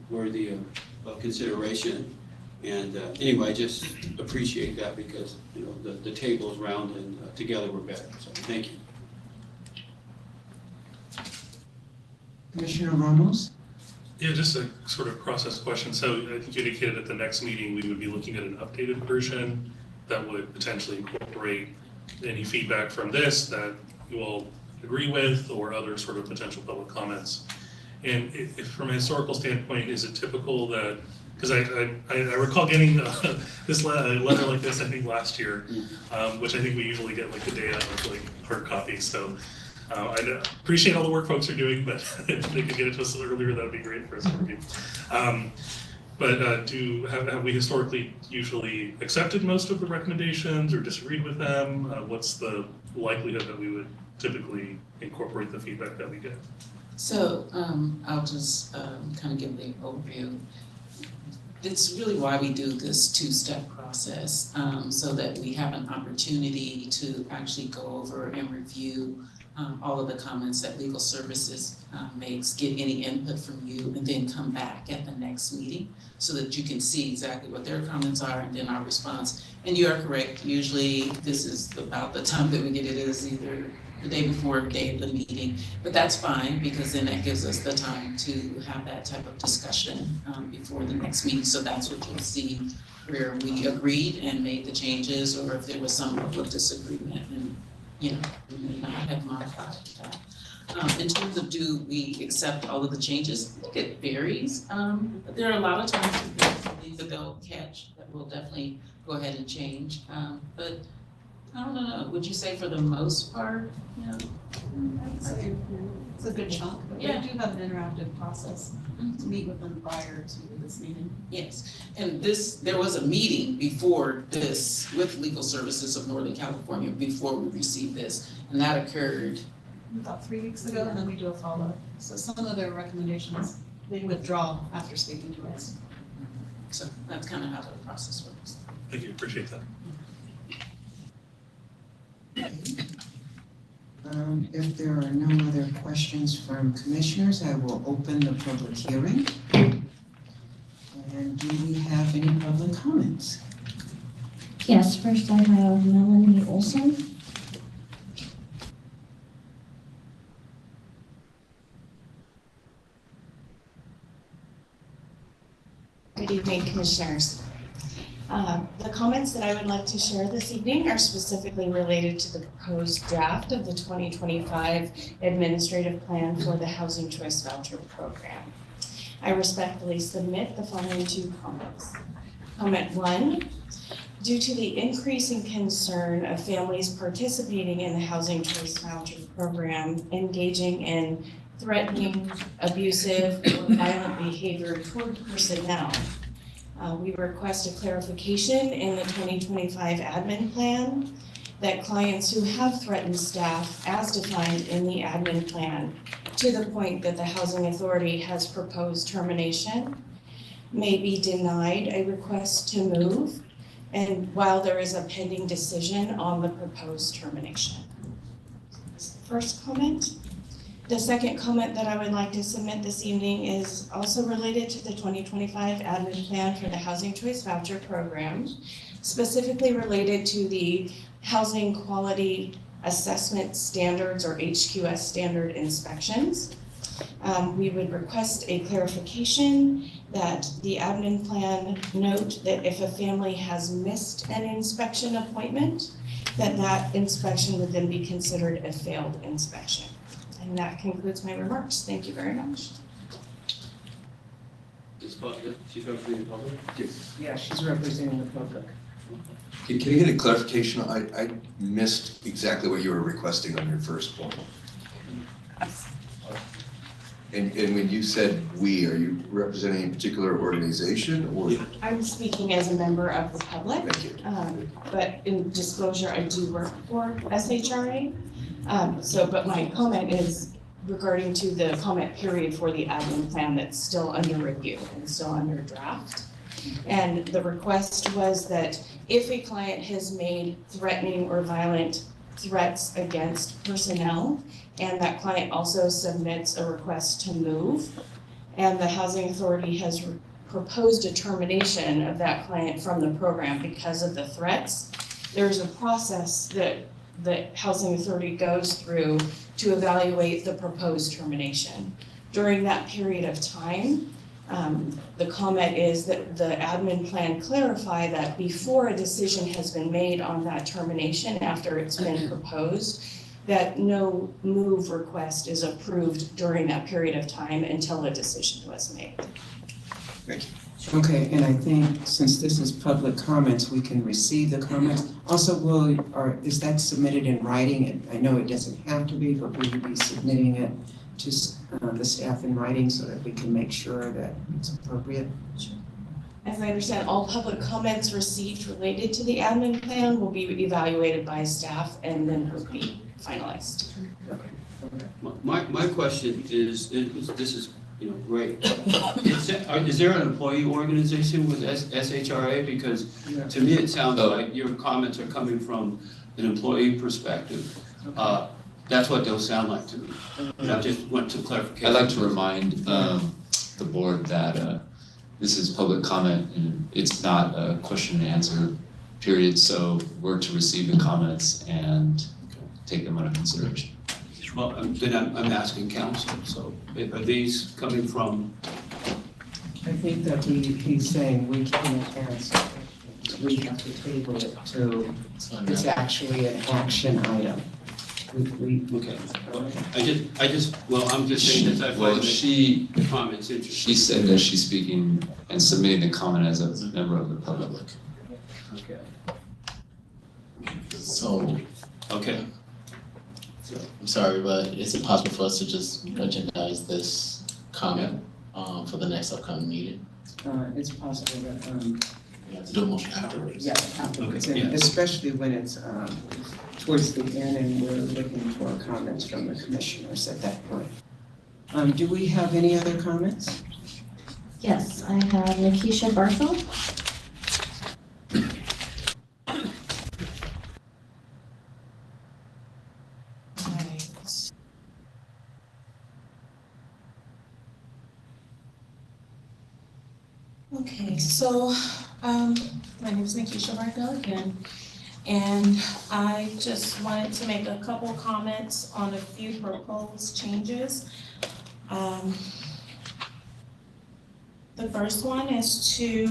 worthy of consideration. And anyway, I just appreciate that because, you know, the table is round and together we're better. So thank you. Commissioner Ramos? Yeah, just a sort of process question. So I think you indicated at the next meeting, we would be looking at an updated version that would potentially incorporate any feedback from this that you all agree with or other sort of potential public comments. And if from a historical standpoint, is it typical that, because I recall getting this letter like this, I think last year, which I think we usually get like the day out of like hard copies. So I appreciate all the work folks are doing, but if they could get it to us earlier, that would be great for us to review. But have we historically usually accepted most of the recommendations or disagreed with them? What's the likelihood that we would typically incorporate the feedback that we get? So I'll just kind of give the overview. It's really why we do this two-step process, so that we have an opportunity to actually go over and review all of the comments that legal services makes, get any input from you, and then come back at the next meeting so that you can see exactly what their comments are and then our response. And you are correct, usually this is about the time that we get it is either the day before or the day of the meeting, but that's fine because then that gives us the time to have that type of discussion before the next meeting. So that's what you'll see where we agreed and made the changes, or if there was some level of disagreement and, you know, we may not have modified that. In terms of do we accept all of the changes, I think it varies. But there are a lot of times that they'll catch that we'll definitely go ahead and change. But I don't know, would you say for the most part, you know? I'd say it's a good chunk, but we do have an interactive process to meet with them prior to this meeting. Yes, and there was a meeting before this with Legal Services of Northern California before we received this, and that occurred About 3 weeks ago, and then we do a follow-up. So some of their recommendations, they withdraw after speaking to us. So that's kind of how the process works. Thank you, appreciate that. If there are no other questions from commissioners, I will open the public hearing. And do we have any public comments? Yes, first I have Melanie Olson. Good evening, commissioners. The comments that I would like to share this evening are specifically related to the proposed draft of the 2025 Administrative Plan for the Housing Choice Voucher Program. I respectfully submit the following two comments. Comment 1, due to the increasing concern of families participating in the Housing Choice Voucher Program engaging in threatening, abusive, or violent behavior toward personnel, we request a clarification in the 2025 admin plan that clients who have threatened staff as defined in the admin plan to the point that the Housing Authority has proposed termination may be denied a request to move, and while there is a pending decision on the proposed termination. First comment. The second comment that I would like to submit this evening is also related to the 2025 admin plan for the Housing Choice Voucher Program, specifically related to the Housing Quality Assessment Standards or HQS standard inspections. We would request a clarification that the admin plan note that if a family has missed an inspection appointment, that inspection would then be considered a failed inspection. And that concludes my remarks. Thank you very much. She's representing the public? Yeah, she's representing the public. Can I get a clarification? I missed exactly what you were requesting on your first point. And when you said we, are you representing a particular organization or? I'm speaking as a member of the public. Thank you. But in disclosure, I do work for SHRA. But my comment is regarding to the comment period for the admin plan that's still under review and still under draft. And the request was that if a client has made threatening or violent threats against personnel, and that client also submits a request to move, and the Housing Authority has proposed a termination of that client from the program because of the threats, there's a process that the Housing Authority goes through to evaluate the proposed termination. During that period of time, the comment is that the admin plan clarify that before a decision has been made on that termination after it's been proposed, that no move request is approved during that period of time until a decision was made. Thank you. Okay, and I think since this is public comments, we can receive the comments. Also, is that submitted in writing? And I know it doesn't have to be, but will you be submitting it to the staff in writing so that we can make sure that it's appropriate? As I understand, all public comments received related to the admin plan will be evaluated by staff and then will be finalized. My question is this is, great. Is there an employee organization with SHRA? Because to me, it sounds like your comments are coming from an employee perspective. That's what they'll sound like to me. And I just want to clarification. I'd like to remind the board that this is public comment and it's not a question and answer period. So we're to receive the comments and take them under consideration. Well, then I'm asking council. So are these coming from? I think that he's saying we can't answer. We have to table it to, it's actually an action item. Okay. I'm just saying that I find the comments interesting. She said that she's speaking and submitting the comment as a member of the public. Okay. So. Okay. I'm sorry, but is it possible for us to just agendize this comment for the next upcoming meeting? It's possible that We have to do a motion afterwards. yeah, afterwards, Okay, and yeah. especially when it's towards the end and we're looking for comments from the commissioners at that point. Do we have any other comments? Yes, I have Nikisha Barthel. Okay, so my name is Nikisha Barthel again, and I just wanted to make a couple comments on a few proposed changes. The first one is to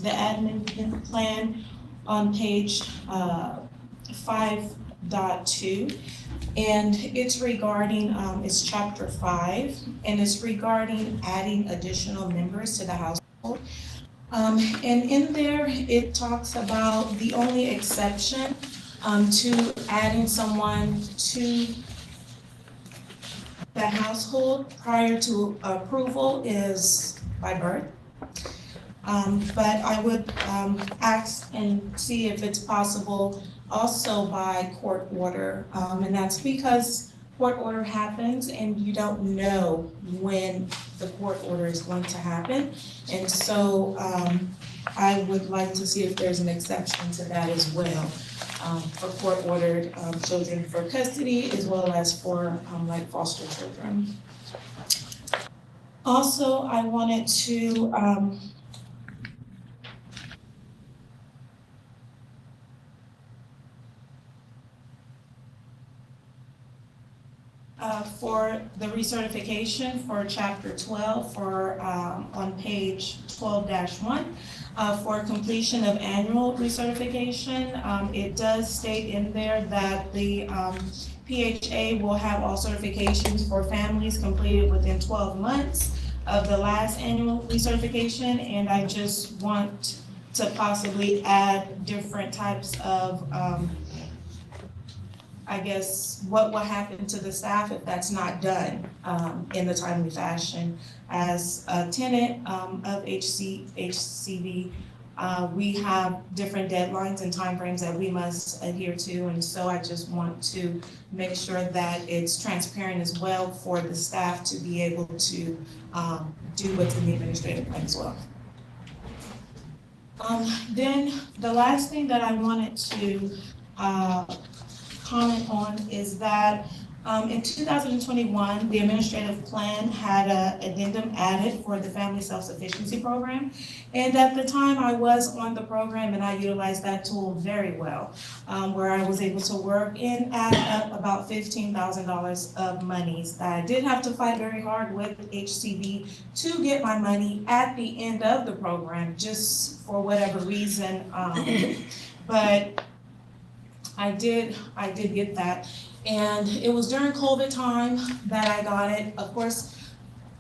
the admin plan on page 5.2. And it's regarding, it's chapter 5, and it's regarding adding additional members to the household. And in there, it talks about the only exception to adding someone to the household prior to approval is by birth. But I would ask and see if it's possible also by court order, and that's because court order happens and you don't know when the court order is going to happen. And so I would like to see if there's an exception to that as well, for court ordered children for custody as well as for like foster children. Also, I wanted to for the recertification for chapter 12 for on page 12-1 for completion of annual recertification. It does state in there that the PHA will have all certifications for families completed within 12 months of the last annual recertification, and I just want to possibly add different types of I guess, what will happen to the staff if that's not done in the timely fashion. As a tenant of HCV, we have different deadlines and timeframes that we must adhere to, and so I just want to make sure that it's transparent as well for the staff to be able to do what's in the administrative plan as well. Then the last thing that I wanted to comment on is that In 2021, the administrative plan had an addendum added for the Family Self-Sufficiency Program. And at the time, I was on the program and I utilized that tool very well, where I was able to work and add up about $15,000 of monies that I did have to fight very hard with HCB to get my money at the end of the program, just for whatever reason. But I did get that. And it was during COVID time that I got it. Of course,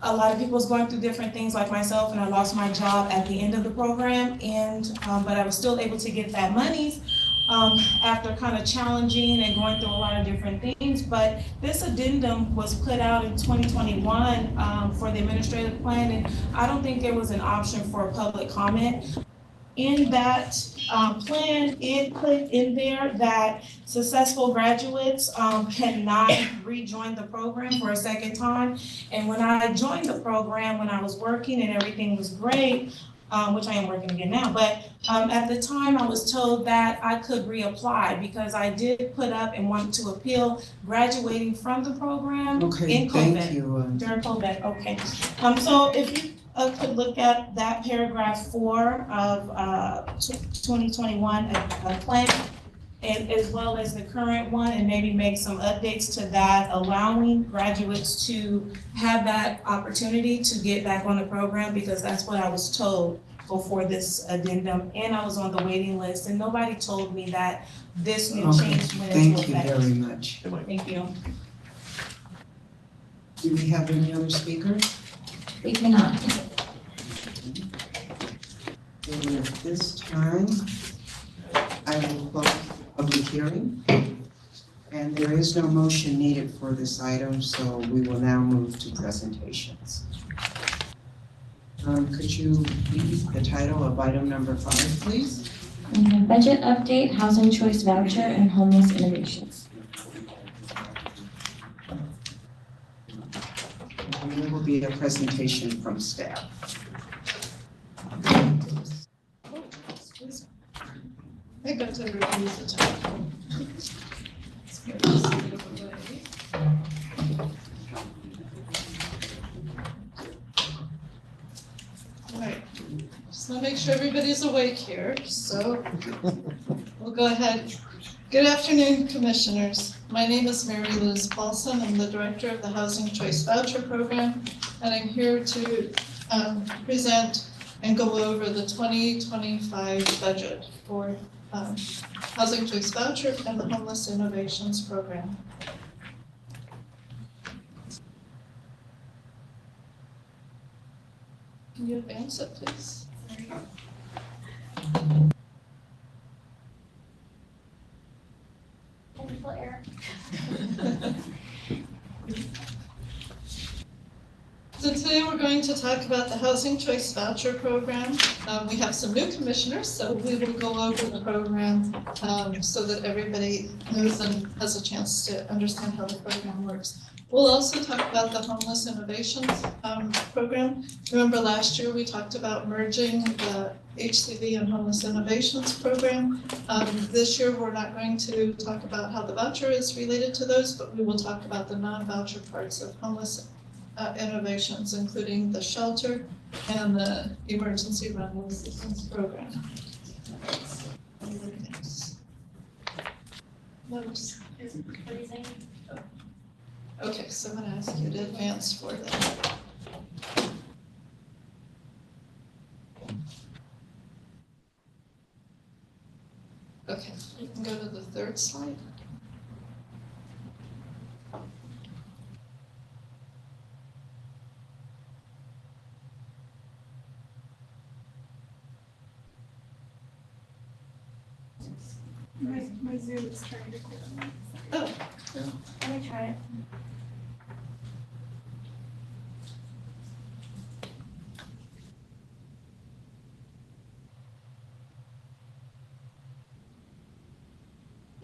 a lot of people was going through different things like myself, and I lost my job at the end of the program, and but I was still able to get that money after kind of challenging and going through a lot of different things. But this addendum was put out in 2021 for the administrative plan, and I don't think there was an option for public comment. In that plan, it put in there that successful graduates cannot rejoin the program for a second time. And when I joined the program, when I was working and everything was great, which I am working again now, but at the time I was told that I could reapply because I did put up and wanted to appeal graduating from the program in COVID. Thank you. During COVID, okay. So if you could look at that paragraph 4 of 2021 plan, and as well as the current one, and maybe make some updates to that, allowing graduates to have that opportunity to get back on the program, because that's what I was told before this addendum, and I was on the waiting list, and nobody told me that this new change went into effect. Thank you very much. Thank you. Do we have any other speakers? We cannot. And at this time, I will close the public hearing. And there is no motion needed for this item, so we will now move to presentations. Could you read the title of item number 5, please? Budget update, housing choice voucher, and homeless innovations. And there will be a presentation from staff. I got to review the title. All right, just want to make sure everybody's awake here, so we'll go ahead. Good afternoon, Commissioners. My name is Mary Liz Paulson. I'm the Director of the Housing Choice Voucher Program, and I'm here to present and go over the 2025 budget for Housing Choice Voucher and the Homeless Innovations Program. Can you advance it, please? Technical error. So today we're going to talk about the Housing Choice Voucher Program. We have some new commissioners, so we will go over the program so that everybody knows and has a chance to understand how the program works. We'll also talk about the Homeless Innovations Program. Remember last year we talked about merging the HCV and Homeless Innovations Program. This year we're not going to talk about how the voucher is related to those, but we will talk about the non-voucher parts of homeless innovations, including the shelter and the emergency rental assistance program. Okay, so I'm going to ask you to advance for that. Okay, you can go to the third slide. My Zoom is trying to quit. Oh. Let me try it.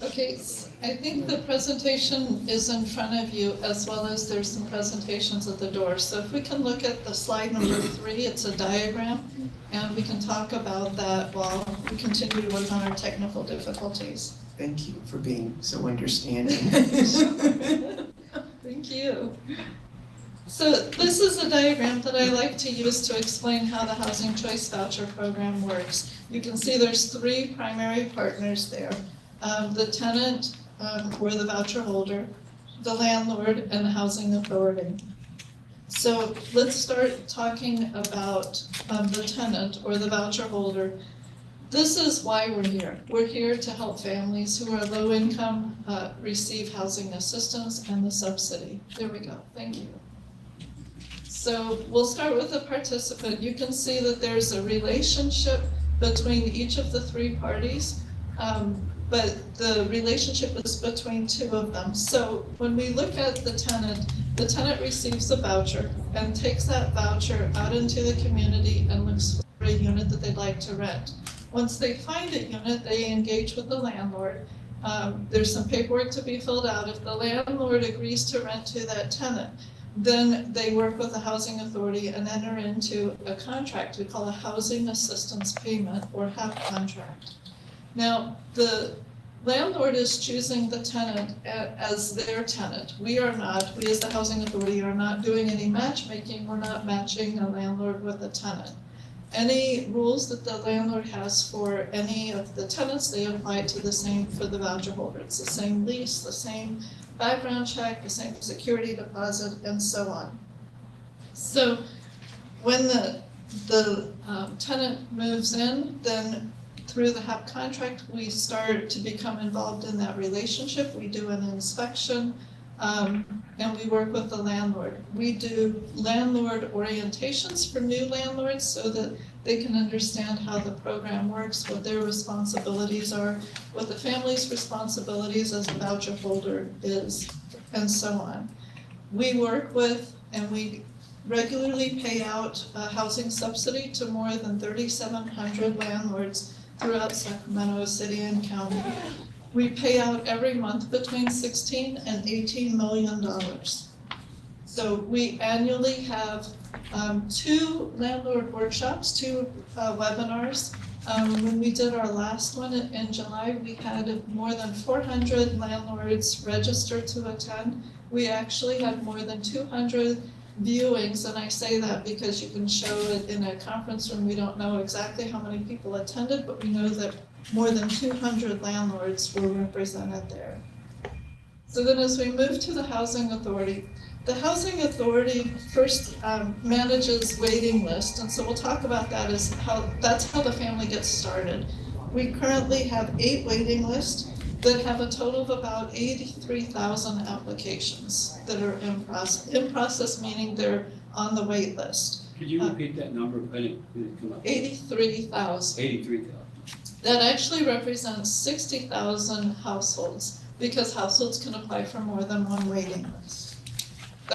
Okay, I think the presentation is in front of you, as well as there's some presentations at the door. So if we can look at the slide number 3, it's a diagram, and we can talk about that while we continue to work on our technical difficulties. Thank you for being so understanding. Thank you. So this is a diagram that I like to use to explain how the Housing Choice Voucher Program works. You can see there's three primary partners there. The tenant or the voucher holder, the landlord, and the housing authority. So let's start talking about the tenant or the voucher holder. This is why we're here. We're here to help families who are low income receive housing assistance and the subsidy. There we go, thank you. So we'll start with the participant. You can see that there's a relationship between each of the three parties, but the relationship is between two of them. So when we look at the tenant receives a voucher and takes that voucher out into the community and looks for a unit that they'd like to rent. Once they find a unit, they engage with the landlord. There's some paperwork to be filled out. If the landlord agrees to rent to that tenant, then they work with the housing authority and enter into a contract we call a housing assistance payment or HAP contract. Now, the landlord is choosing the tenant as their tenant. We are not, we as the housing authority are not doing any matchmaking. We're not matching a landlord with a tenant. Any rules that the landlord has for any of the tenants, they apply to the same for the voucher holder. It's the same lease, the same background check, the same security deposit, and so on. So when the tenant moves in, then through the HAP contract, we start to become involved in that relationship. We do an inspection, and we work with the landlord. We do landlord orientations for new landlords so that they can understand how the program works, what their responsibilities are, what the family's responsibilities as a voucher holder is, and so on. We work with and we regularly pay out a housing subsidy to more than 3,700 landlords throughout Sacramento City and County. We pay out every month between $16 and $18 million. So we annually have 2 landlord workshops, 2 webinars. When we did our last one in July, we had more than 400 landlords registered to attend. We actually had more than 200 viewings, and I say that because you can show it in a conference room. We don't know exactly how many people attended, but we know that more than 200 landlords were represented there. So then as we move to the housing authority, the housing authority first manages waiting list, and so we'll talk about that as that's how the family gets started. We currently have 8 waiting lists that have a total of about 83,000 applications that are in process. In process meaning they're on the wait list. Could you repeat that number? I didn't come up. 83,000. 83,000. That actually represents 60,000 households because households can apply for more than one waiting list.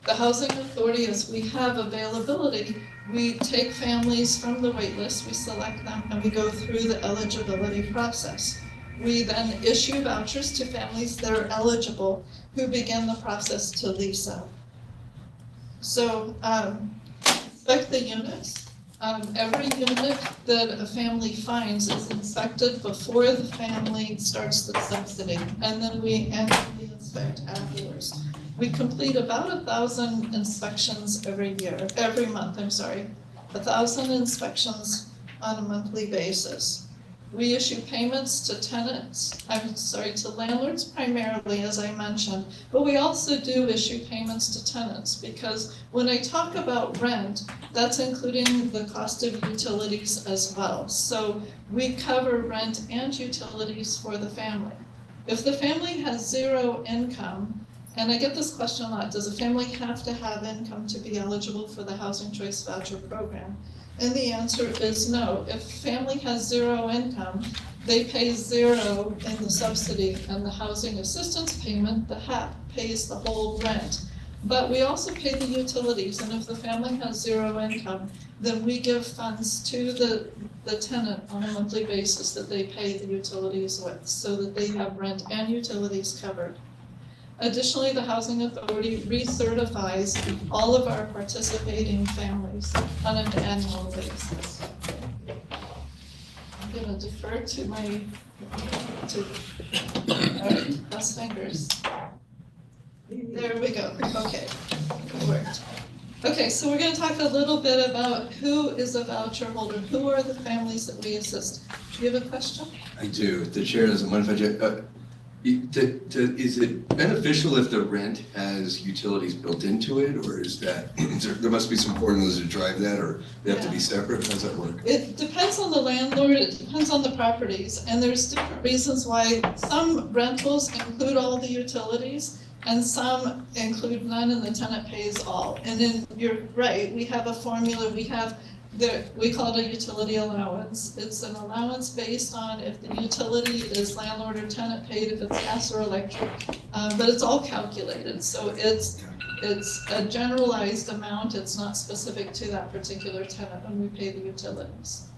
The housing authority, as we have availability, we take families from the wait list, we select them, and we go through the eligibility process. We then issue vouchers to families that are eligible who begin the process to lease out. So inspect the units. Every unit that a family finds is inspected before the family starts the subsidy, and then we annually inspect afterwards. We complete about 1,000 inspections every month, 1,000 inspections on a monthly basis. We issue payments to to landlords primarily, as I mentioned, but we also do issue payments to tenants because when I talk about rent, that's including the cost of utilities as well. So we cover rent and utilities for the family. If the family has 0 income, and I get this question a lot, does a family have to have income to be eligible for the Housing Choice Voucher Program? And the answer is no. If family has 0 income, they pay 0 in the subsidy, and the housing assistance payment, the HAP, pays the whole rent. But we also pay the utilities, and if the family has 0 income, then we give funds to the tenant on a monthly basis that they pay the utilities with, so that they have rent and utilities covered. Additionally, the Housing Authority recertifies all of our participating families on an annual basis. I'm going to defer to cross fingers. There we go, okay, it worked. Okay, so we're gonna talk a little bit about who is a voucher holder, who are the families that we assist. Do you have a question? I do. If the chair doesn't mind if I is it beneficial if the rent has utilities built into it, or is that, there must be some formulas to drive that, or they have to be separate? How does that work? It depends on the landlord, it depends on the properties, and there's different reasons why some rentals include all the utilities and some include none and the tenant pays all. And then you're right, we have a formula, we call it a utility allowance. It's an allowance based on if the utility is landlord or tenant paid, if it's gas or electric, but it's all calculated. So it's a generalized amount, it's not specific to that particular tenant when we pay the utilities.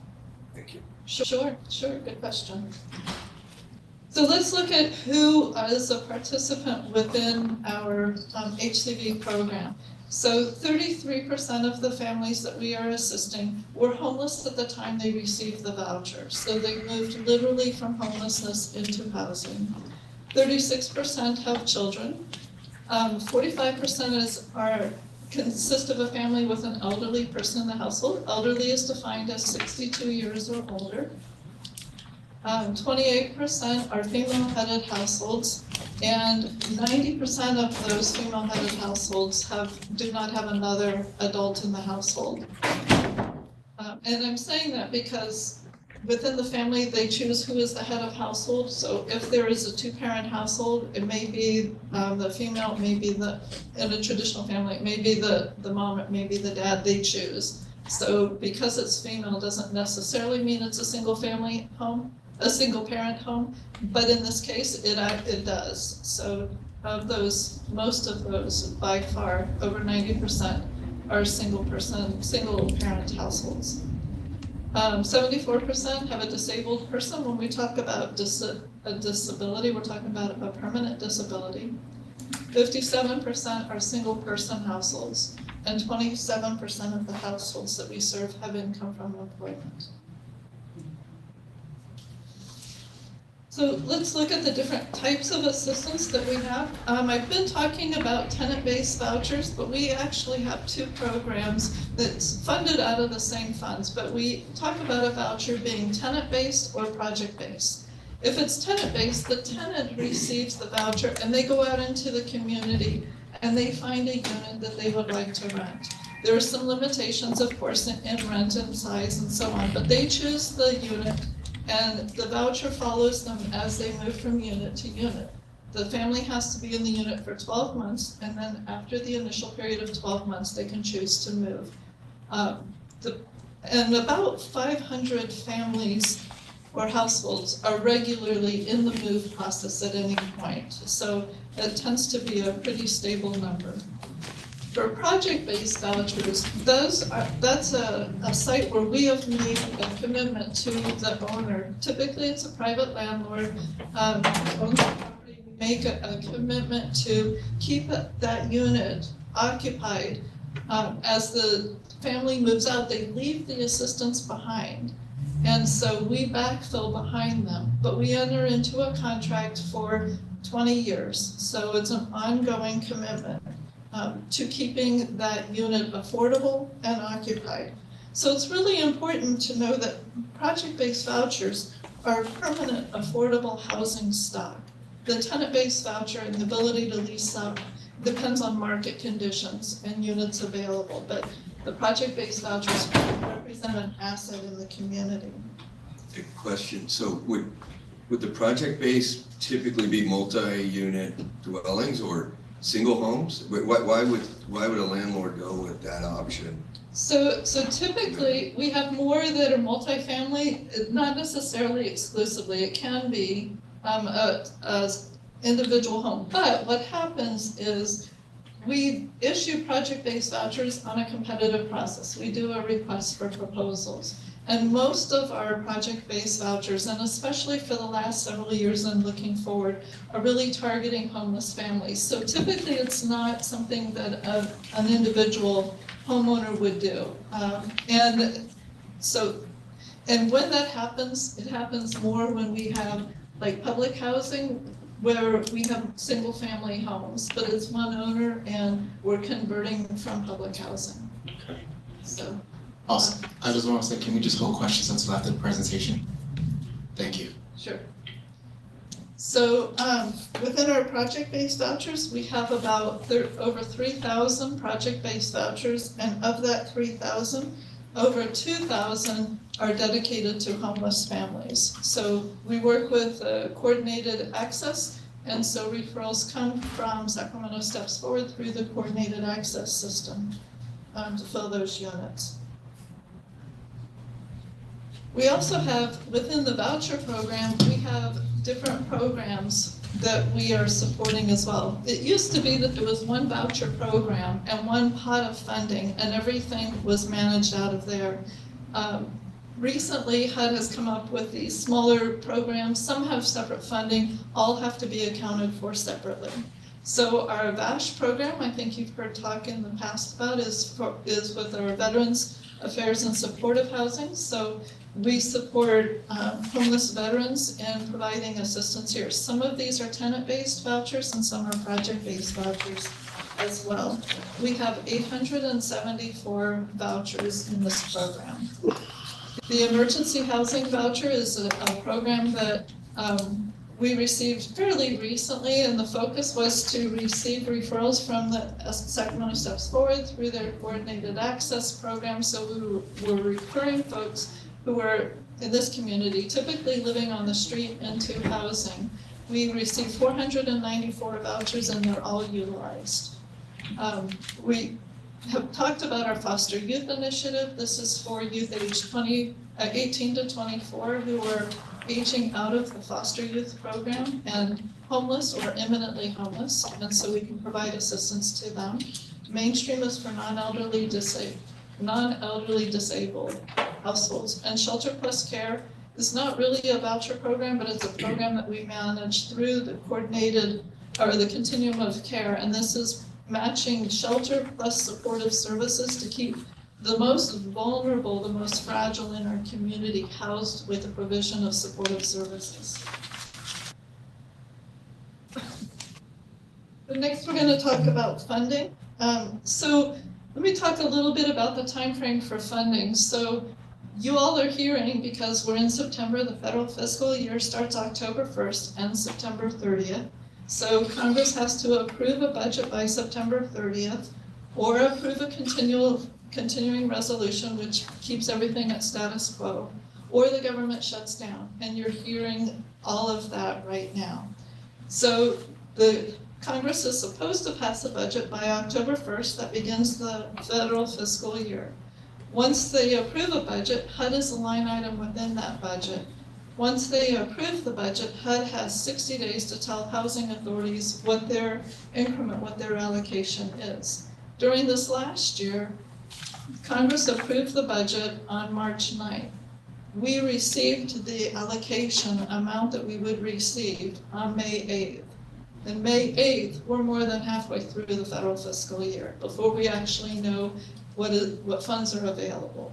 Thank you. Sure, good question. So let's look at who is a participant within our HCV program. So 33% of the families that we are assisting were homeless at the time they received the voucher. So they moved literally from homelessness into housing. 36% have children. 45% consist of a family with an elderly person in the household. Elderly is defined as 62 years or older. 28% are female-headed households, and 90% of those female-headed households do not have another adult in the household. And I'm saying that because within the family, they choose who is the head of household. So if there is a two-parent household, it may be the female, it may be in a traditional family, it may be the mom, it may be the dad, they choose. So because it's female doesn't necessarily mean it's a single-family home, a single-parent home, but in this case, it does. So of those, most of those, by far, over 90% are single-parent households. 74% have a disabled person. When we talk about a disability, we're talking about a permanent disability. 57% are single-person households, and 27% of the households that we serve have income from employment. So let's look at the different types of assistance that we have. I've been talking about tenant-based vouchers, but we actually have two programs that's funded out of the same funds, but we talk about a voucher being tenant-based or project-based. If it's tenant-based, the tenant receives the voucher and they go out into the community and they find a unit that they would like to rent. There are some limitations, of course, in rent and size and so on, but they choose the unit and the voucher follows them as they move from unit to unit. The family has to be in the unit for 12 months, and then after the initial period of 12 months, they can choose to move. And about 500 families or households are regularly in the move process at any point. So it tends to be a pretty stable number. For project-based vouchers, that's a site where we have made a commitment to the owner. Typically, it's a private landlord owns the property. We make a commitment to keep that unit occupied. As the family moves out, they leave the assistants behind. And so we backfill behind them, but we enter into a contract for 20 years. So it's an ongoing commitment to keeping that unit affordable and occupied. So it's really important to know that project-based vouchers are permanent affordable housing stock. The tenant-based voucher and the ability to lease up depends on market conditions and units available, but the project-based vouchers represent an asset in the community. Good question. So would the project-based typically be multi-unit dwellings or single homes? Why would a landlord go with that option? So typically we have more that are multifamily, not necessarily exclusively. It can be a individual home. But what happens is we issue project-based vouchers on a competitive process. We do a request for proposals. And most of our project-based vouchers, and especially for the last several years and looking forward, are really targeting homeless families. So typically it's not something that an individual homeowner would do. And when that happens, it happens more when we have like public housing. where we have single-family homes, but it's one owner and we're converting from public housing. Okay. So. Awesome. I just want to say, can we just hold questions until after the presentation? Thank you. Sure. So within our project-based vouchers, we have about over 3,000 project-based vouchers, and of that 3,000, over 2,000 are dedicated to homeless families. So we work with coordinated access, and so referrals come from Sacramento Steps Forward through the coordinated access system to fill those units. We also have, within the voucher program, we have different programs that we are supporting as well. It used to be that there was one voucher program and one pot of funding, and everything was managed out of there. Recently, HUD has come up with these smaller programs. Some have separate funding, all have to be accounted for separately. So our VASH program, I think you've heard talk in the past about, is with our Veterans Affairs and Supportive Housing. So we support homeless veterans in providing assistance here. Some of these are tenant-based vouchers and some are project-based vouchers as well. We have 874 vouchers in this program. The emergency housing voucher is a program that we received fairly recently, and the focus was to receive referrals from the Sacramento Steps Forward through their coordinated access program. So we were referring folks who were in this community, typically living on the street, into housing. We received 494 vouchers and they're all utilized. We have talked about our foster youth initiative. This is for youth aged 18 to 24 who are aging out of the foster youth program and homeless or imminently homeless, and so we can provide assistance to them. Mainstream is for non-elderly disabled households, and Shelter Plus Care is not really a voucher program, but it's a program that we manage through the coordinated or the continuum of care, and this is matching shelter plus supportive services to keep the most vulnerable, the most fragile in our community housed with the provision of supportive services. But next we're going to talk about funding. So let me talk a little bit about the time frame for funding. So you all are hearing, because we're in September, the federal fiscal year starts October 1st and September 30th. So Congress has to approve a budget by September 30th or approve a continuing resolution which keeps everything at status quo, or the government shuts down, and you're hearing all of that right now. So the Congress is supposed to pass a budget by October 1st that begins the federal fiscal year. Once they approve a budget, HUD is a line item within that budget. Once they approve the budget, HUD has 60 days to tell housing authorities what their increment, what their allocation is. During this last year, Congress approved the budget on March 9th. We received the allocation amount that we would receive on May 8th. And May 8th, we're more than halfway through the federal fiscal year before we actually know what funds are available.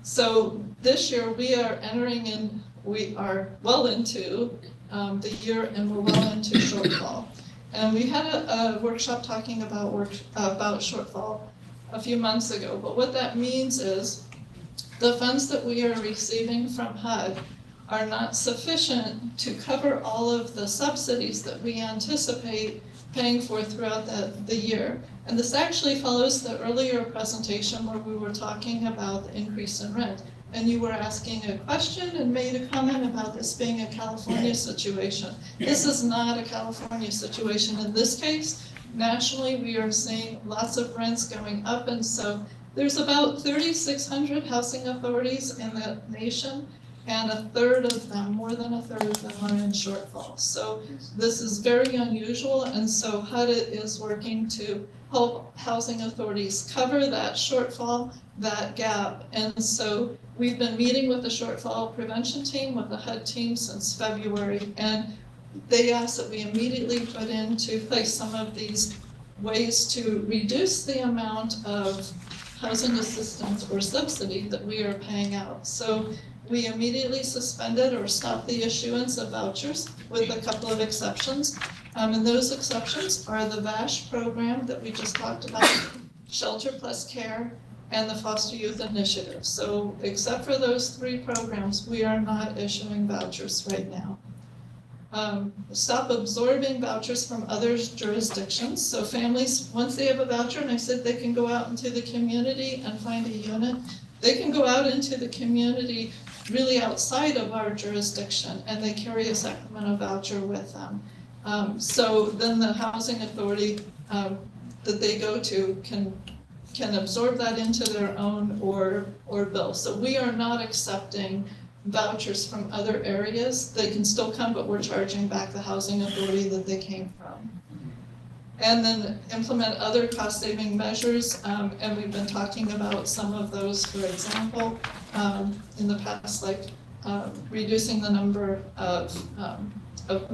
So this year we are entering in, we are well into the year, and we're well into shortfall. And we had a workshop talking about shortfall a few months ago, but what that means is the funds that we are receiving from HUD are not sufficient to cover all of the subsidies that we anticipate paying for throughout the year. And this actually follows the earlier presentation where we were talking about the increase in rent. And you were asking a question and made a comment about this being a California situation. This is not a California situation in this case. Nationally, we are seeing lots of rents going up, and so there's about 3,600 housing authorities in the nation, and a third of them, more than a third of them, are in shortfall. So this is very unusual, and so HUD is working to help housing authorities cover that shortfall, that gap. And so we've been meeting with the shortfall prevention team, with the HUD team since February, and they asked that we immediately put into place some of these ways to reduce the amount of housing assistance or subsidy that we are paying out. So we immediately suspended or stopped the issuance of vouchers with a couple of exceptions. And those exceptions are the VASH program that we just talked about, Shelter Plus Care, and the Foster Youth Initiative. So except for those three programs, we are not issuing vouchers right now. Stop absorbing vouchers from other jurisdictions. So families, once they have a voucher, and I said they can go out into the community and find a unit, they can go out into the community really outside of our jurisdiction, and they carry a Sacramento voucher with them. So then the housing authority that they go to can absorb that into their own or bill. So we are not accepting vouchers from other areas. They can still come, but we're charging back the housing authority that they came from. And then implement other cost-saving measures, and we've been talking about some of those, for example, in the past, like reducing the number of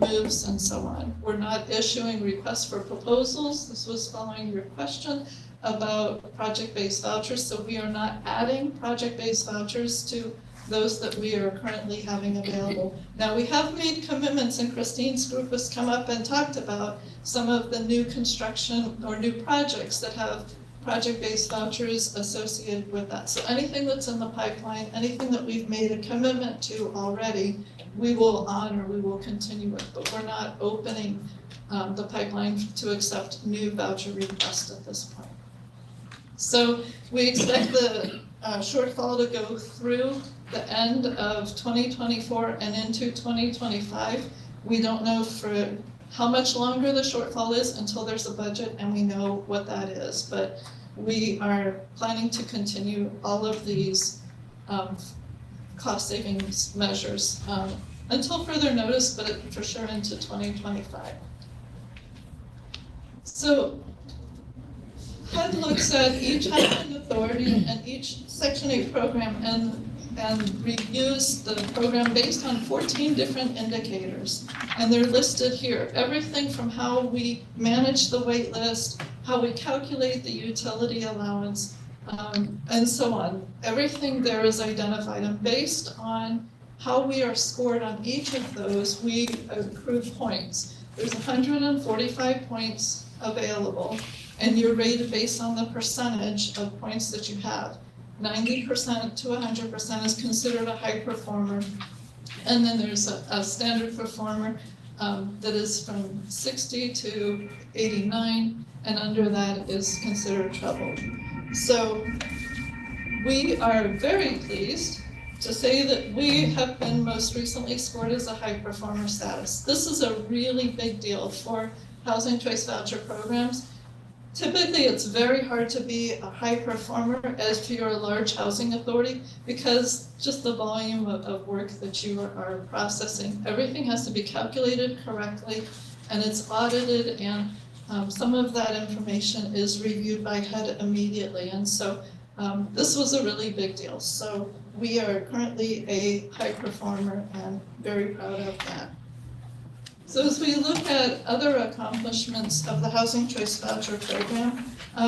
moves and so on. We're not issuing requests for proposals. This was following your question about project-based vouchers, so we are not adding project-based vouchers to those that we are currently having available. Now, we have made commitments, and Christine's group has come up and talked about some of the new construction or new projects that have project-based vouchers associated with that. So anything that's in the pipeline, anything that we've made a commitment to already, we will honor, we will continue with, but we're not opening the pipeline to accept new voucher requests at this point. So we expect the shortfall to go through the end of 2024 and into 2025. We don't know for how much longer the shortfall is until there's a budget and we know what that is. But we are planning to continue all of these cost savings measures until further notice, but for sure into 2025. So HUD looks at each housing authority and each Section 8 program and reviews the program based on 14 different indicators. And they're listed here. Everything from how we manage the wait list, how we calculate the utility allowance, and so on. Everything there is identified, and based on how we are scored on each of those, we accrue points. There's 145 points available, and you're rated based on the percentage of points that you have. 90% to 100% is considered a high performer. And then there's a standard performer that is from 60 to 89, and under that is considered troubled. So we are very pleased to say that we have been most recently scored as a high performer status. This is a really big deal for housing choice voucher programs. Typically, it's very hard to be a high performer as if you're a large housing authority because just the volume of work that you are processing. Everything has to be calculated correctly, and it's audited, and some of that information is reviewed by HUD immediately. And so this was a really big deal. So we are currently a high performer and very proud of that. So as we look at other accomplishments of the Housing Choice Voucher Program,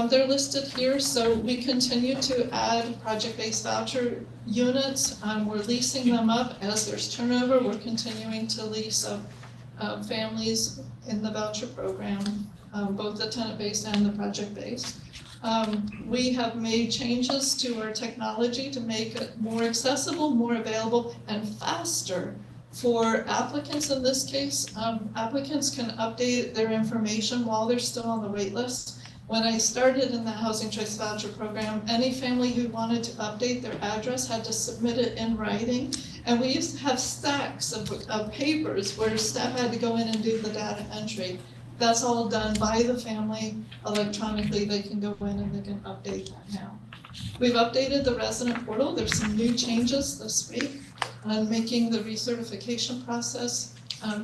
they're listed here. So we continue to add project-based voucher units. We're leasing them up as there's turnover. We're continuing to lease up families in the voucher program, both the tenant-based and the project-based. We have made changes to our technology to make it more accessible, more available, and faster for applicants in this case. Applicants can update their information while they're still on the wait list. When I started in the Housing Choice Voucher Program, any family who wanted to update their address had to submit it in writing. And we used to have stacks of papers where staff had to go in and do the data entry. That's all done by the family electronically. They can go in and they can update that now. We've updated the resident portal. There's some new changes this week on making the recertification process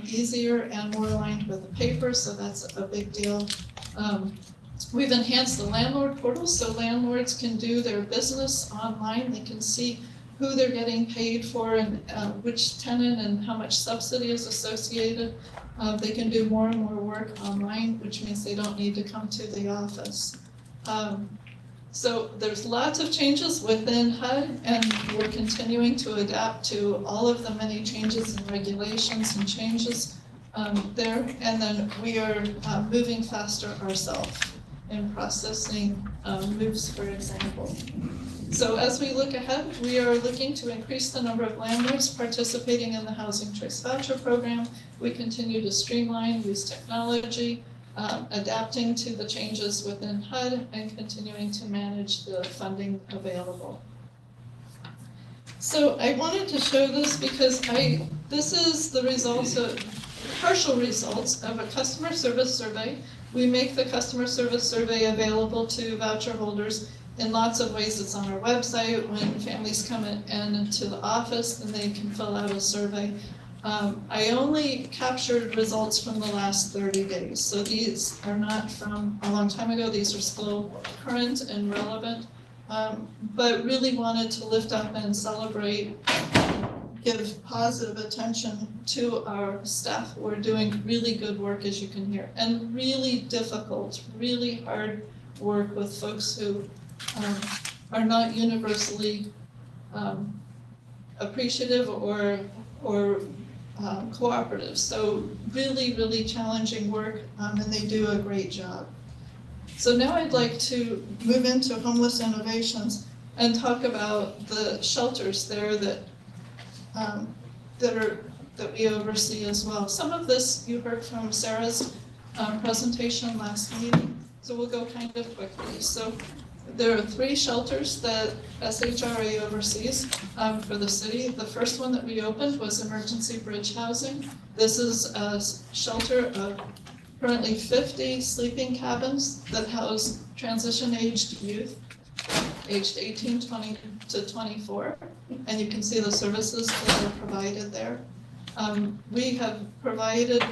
easier and more aligned with the paper, so that's a big deal. We've enhanced the landlord portal so landlords can do their business online. They can see who they're getting paid for and which tenant and how much subsidy is associated. They can do more and more work online, which means they don't need to come to the office. So there's lots of changes within HUD, and we're continuing to adapt to all of the many changes and regulations and changes there. And then we are moving faster ourselves in processing moves, for example. So as we look ahead, we are looking to increase the number of landlords participating in the Housing Choice Voucher Program. We continue to streamline, use technology, adapting to the changes within HUD, and continuing to manage the funding available. So I wanted to show this because this is the results of, partial results of a customer service survey. We make the customer service survey available to voucher holders in lots of ways. It's on our website. When families come in into the office, then they can fill out a survey. I only captured results from the last 30 days. So these are not from a long time ago. These are still current and relevant, but really wanted to lift up and celebrate, give positive attention to our staff who are doing really good work, as you can hear, and really difficult, really hard work with folks who are not universally appreciative or cooperative. So really, really challenging work, and they do a great job. So now I'd like to move into homeless innovations and talk about the shelters there that we oversee as well. Some of this you heard from Sarah's presentation last meeting, so we'll go kind of quickly. So there are 3 shelters that SHRA oversees for the city. The first one that we opened was Emergency Bridge Housing. This is a shelter of currently 50 sleeping cabins that house transition-aged youth, aged 18 to 24. And you can see the services that are provided there. We have provided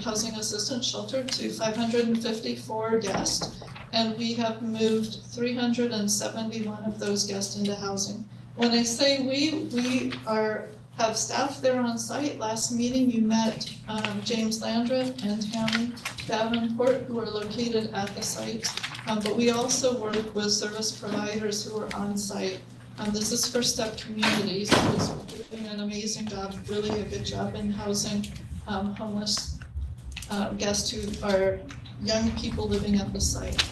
housing assistance shelter to 554 guests, and we have moved 371 of those guests into housing. When I say we have staff there on site. Last meeting you met James Landreth and Tammy Davenport, who are located at the site. But we also work with service providers who are on site. This is First Step Communities, who's doing an amazing job, really a good job in housing homeless guests who are young people living at the site.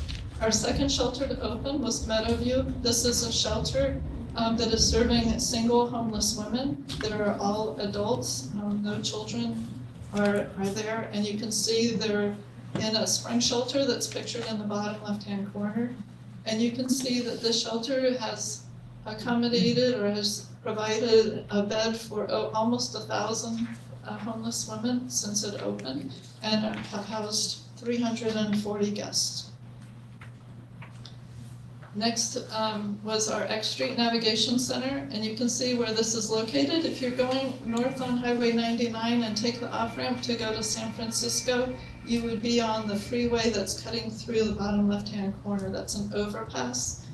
Our second shelter to open was Meadowview. This is a shelter that is serving single homeless women that are all adults. No children are there, and you can see they're in a spring shelter that's pictured in the bottom left-hand corner. And you can see that this shelter has accommodated or has provided a bed for almost 1,000 homeless women since it opened, and have housed 340 guests. Next was our X Street Navigation Center, and you can see where this is located. If you're going north on Highway 99 and take the off-ramp to go to San Francisco, you would be on the freeway that's cutting through the bottom left-hand corner. That's an overpass.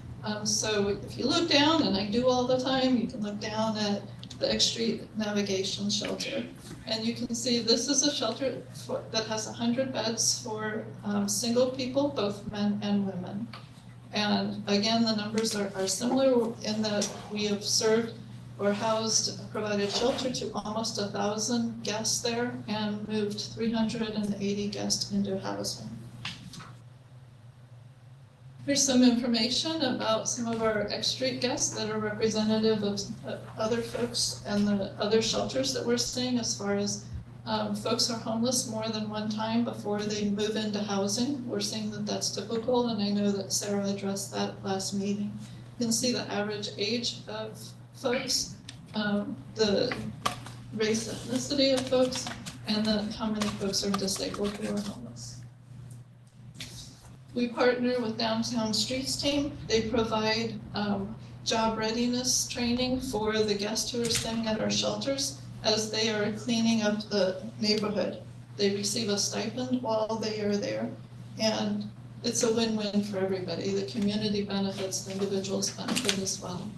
So if you look down, and I do all the time, you can look down at the X Street Navigation Shelter. And you can see this is a shelter that has 100 beds for single people, both men and women. And again, the numbers are similar in that we have served or housed, provided shelter to almost 1,000 guests there and moved 380 guests into housing. Here's some information about some of our X Street guests that are representative of other folks and the other shelters that we're seeing as far as folks are homeless more than one time before they move into housing. We're seeing that that's typical, and I know that Sarah addressed that last meeting. You can see the average age of folks, the race, ethnicity of folks, and then how many folks are disabled who are homeless. We partner with Downtown Streets team. They provide job readiness training for the guests who are staying at our shelters as they are cleaning up the neighborhood. They receive a stipend while they are there, and it's a win-win for everybody. The community benefits, the individuals benefit as well.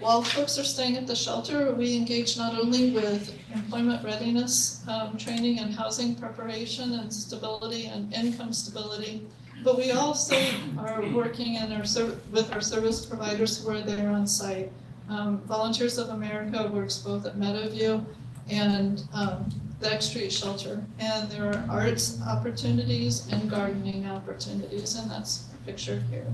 While folks are staying at the shelter, we engage not only with employment readiness training and housing preparation and stability and income stability, But we also are working in with our service providers who are there on site. Volunteers of America works both at Meadowview and the X Street Shelter. And there are arts opportunities and gardening opportunities, and that's pictured here.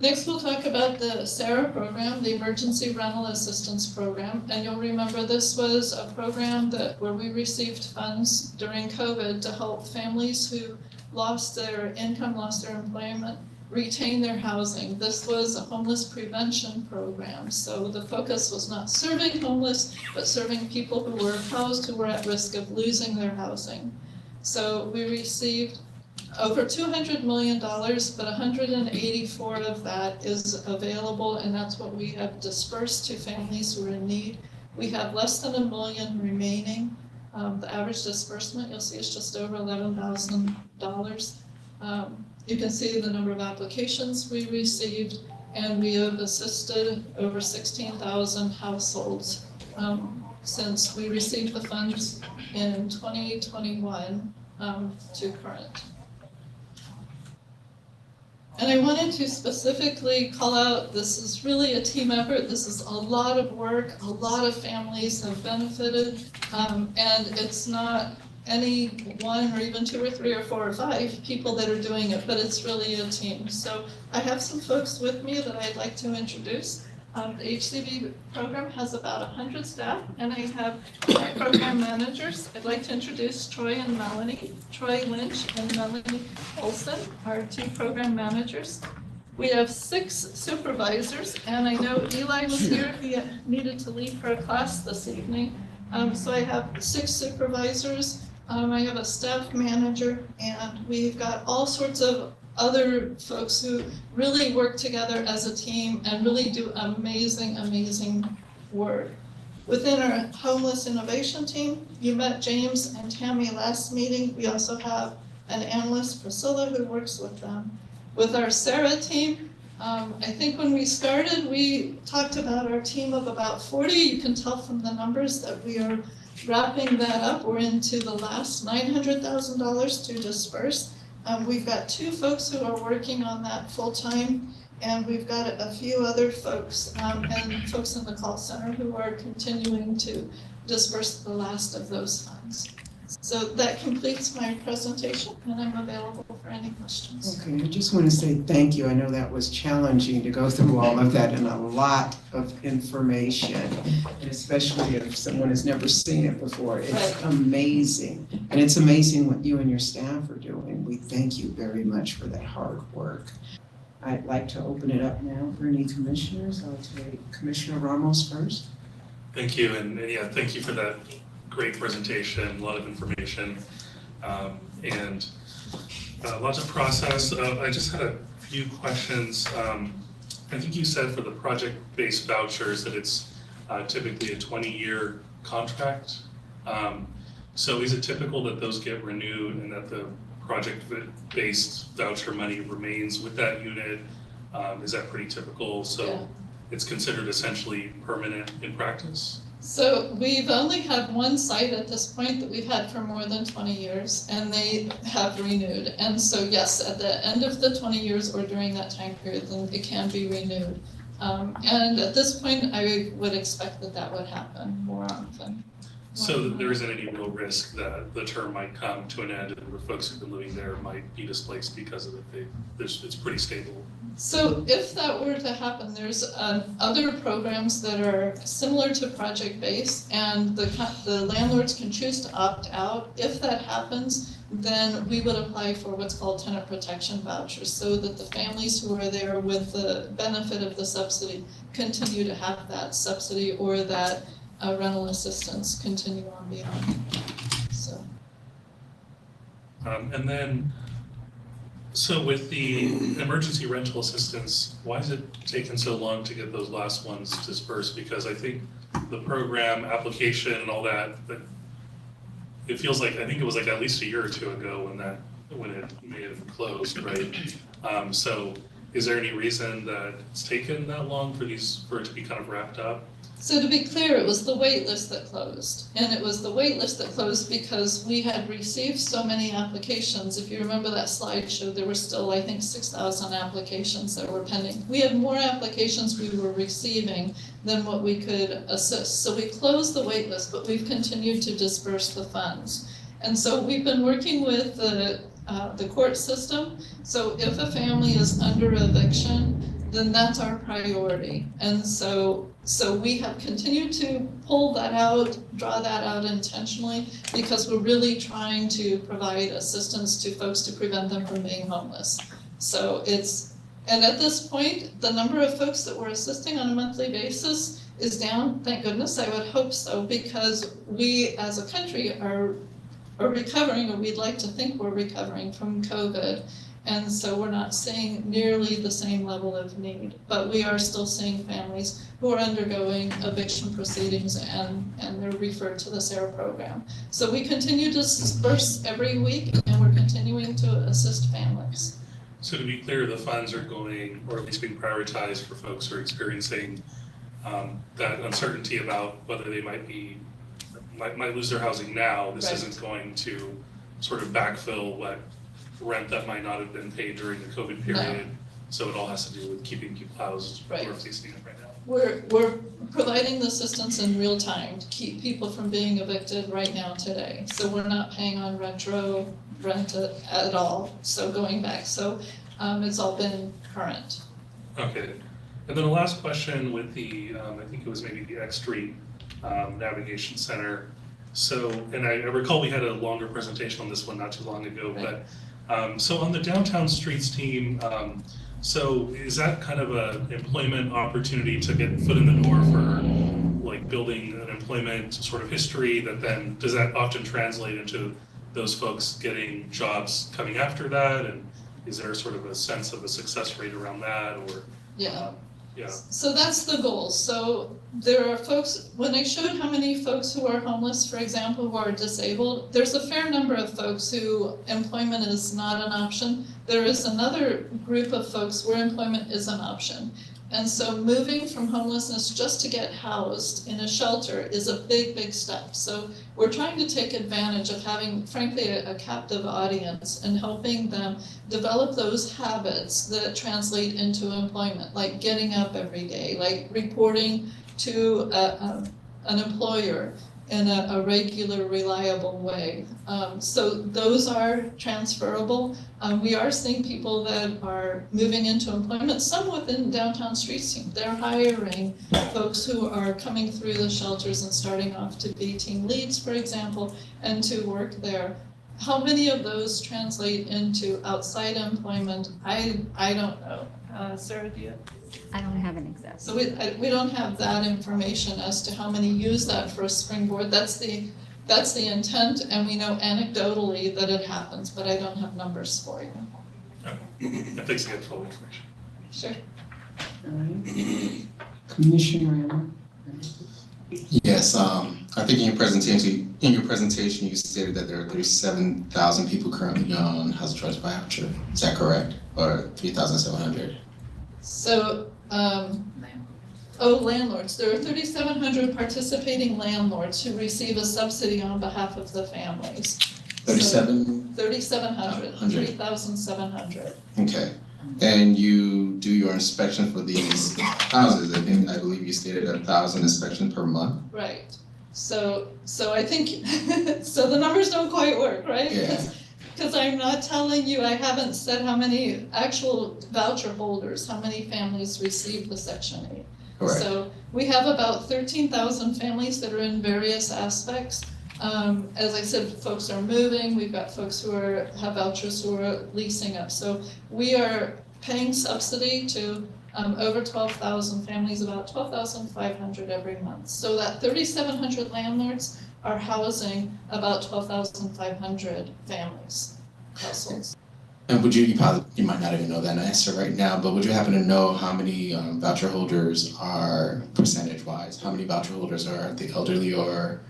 Next, we'll talk about the SHRA program, the Emergency Rental Assistance Program. And you'll remember this was a program where we received funds during COVID to help families who lost their income, lost their employment, retain their housing. This was a homeless prevention program. So the focus was not serving homeless, but serving people who were housed, who were at risk of losing their housing. So we received over $200 million, but 184 of that is available, and that's what we have dispersed to families who are in need. We have less than $1 million remaining. The average disbursement, you'll see, is just over $11,000. You can see the number of applications we received, and we have assisted over 16,000 households since we received the funds in 2021 to current. And I wanted to specifically call out, this is really a team effort. This is a lot of work. A lot of families have benefited. And it's not any one or even two or three or four or five people that are doing it, but it's really a team. So I have some folks with me that I'd like to introduce. The HCV program has about 100 staff, and I have program managers. I'd like to introduce Troy and Melanie. Troy Lynch and Melanie Olson are two program managers. We have 6 supervisors, and I know Eli was here. He needed to leave for a class this evening. So I have 6 supervisors. I have a staff manager, and we've got all sorts of other folks who really work together as a team and really do amazing, amazing work. Within our homeless innovation team, you met James and Tammy last meeting. We also have an analyst, Priscilla, who works with them. With our SHRA team, I think when we started, we talked about our team of about 40. You can tell from the numbers that we are wrapping that up. We're into the last $900,000 to disperse. We've got 2 folks who are working on that full-time, and we've got a few other folks and folks in the call center who are continuing to disperse the last of those funds. So that completes my presentation, and I'm available for any questions. Okay, I just want to say thank you. I know that was challenging to go through all of that and a lot of information, and especially if someone has never seen it before. It's amazing, and it's amazing what you and your staff are doing. We thank you very much for that hard work. I'd like to open it up now for any commissioners. I'll take Commissioner Ramos first. Thank you, and yeah, thank you for that great presentation, a lot of information, and lots of process. I just had a few questions. I think you said for the project-based vouchers that it's typically a 20-year contract. So is it typical that those get renewed and that the project-based voucher money remains with that unit? Is that pretty typical? So it's considered essentially permanent in practice? So we've only had one site at this point that we've had for more than 20 years, and they have renewed. And so yes, at the end of the 20 years or during that time period, then it can be renewed. And at this point, I would expect that that would happen more often. So there isn't any real risk that the term might come to an end and the folks who've been living there might be displaced because of it. It's pretty stable. So if that were to happen, there's other programs that are similar to project-based, and the landlords can choose to opt out. If that happens, then we would apply for what's called tenant protection vouchers, so that the families who are there with the benefit of the subsidy continue to have that subsidy, or that rental assistance continue on beyond. So. And then, so with the emergency rental assistance, why has it taken so long to get those last ones dispersed? Because I think the program application and all that, it feels like, I think it was like at least a year or two ago when it may have closed, right? So is there any reason that it's taken that long for it to be kind of wrapped up? So to be clear, it was the wait list that closed. And it was the wait list that closed because we had received so many applications. If you remember that slideshow, there were still, I think, 6,000 applications that were pending. We had more applications we were receiving than what we could assist. So we closed the wait list, but we've continued to disperse the funds. And so we've been working with the court system. So if a family is under eviction, then that's our priority. And so we have continued to pull that out, draw that out intentionally, because we're really trying to provide assistance to folks to prevent them from being homeless. And at this point, the number of folks that we're assisting on a monthly basis is down, thank goodness, I would hope so, because we as a country are recovering, or we'd like to think we're recovering from COVID. And so we're not seeing nearly the same level of need, but we are still seeing families who are undergoing eviction proceedings and they're referred to the SHRA program. So we continue to disperse every week and we're continuing to assist families. So to be clear, the funds are going, or at least being prioritized for folks who are experiencing that uncertainty about whether they might lose their housing now. This isn't going to sort of backfill what rent that might not have been paid during the COVID period. No. So it all has to do with keeping people housed who are facing it right now. We're providing the assistance in real time to keep people from being evicted right now today. So we're not paying on retro rent at all. So going back, it's all been current. Okay. And then the last question with the, I think it was maybe the X Street Navigation Center. So, and I recall we had a longer presentation on this one not too long ago, but so on the downtown streets team, so is that kind of an employment opportunity to get foot in the door for like building an employment sort of history that then, does that often translate into those folks getting jobs coming after that? And is there sort of a sense of a success rate around that, or? Yeah. Yeah. So that's the goal. So there are folks, when I showed how many folks who are homeless, for example, who are disabled, there's a fair number of folks who employment is not an option. There is another group of folks where employment is an option. And so moving from homelessness just to get housed in a shelter is a big, big step. So we're trying to take advantage of having, frankly, a captive audience and helping them develop those habits that translate into employment, like getting up every day, like reporting to an employer in a regular, reliable way. So those are transferable. We are seeing people that are moving into employment, some within downtown streets team. They're hiring folks who are coming through the shelters and starting off to be team leads, for example, and to work there. How many of those translate into outside employment? I don't know. Sarah, do you? I don't have an exact. So we don't have that information as to how many use that for a springboard. That's the intent, and we know anecdotally that it happens, but I don't have numbers for you. Okay. Thanks again for all the information. Sure. Commissioner. Yes, I think in your presentation you stated that there are 37,000 people currently on housing choice voucher. Is that correct, or 3,700? So, landlords. There are 3,700 participating landlords who receive a subsidy on behalf of the families. 3,700. 3,700. Okay. And you do your inspection for these houses. I believe you stated 1,000 inspections per month. Right. So I think so. The numbers don't quite work, right? Yeah. Because I'm not telling you, I haven't said how many actual voucher holders, how many families received the Section 8. Correct. So we have about 13,000 families that are in various aspects. As I said, folks are moving. We've got folks who have vouchers who are leasing up. So we are paying subsidy to over 12,000 families, about 12,500 every month. So that 3,700 landlords are housing about 12,500 families, households. And would you might not even know that answer right now, but would you happen to know how many voucher holders are percentage-wise? How many voucher holders are the elderly or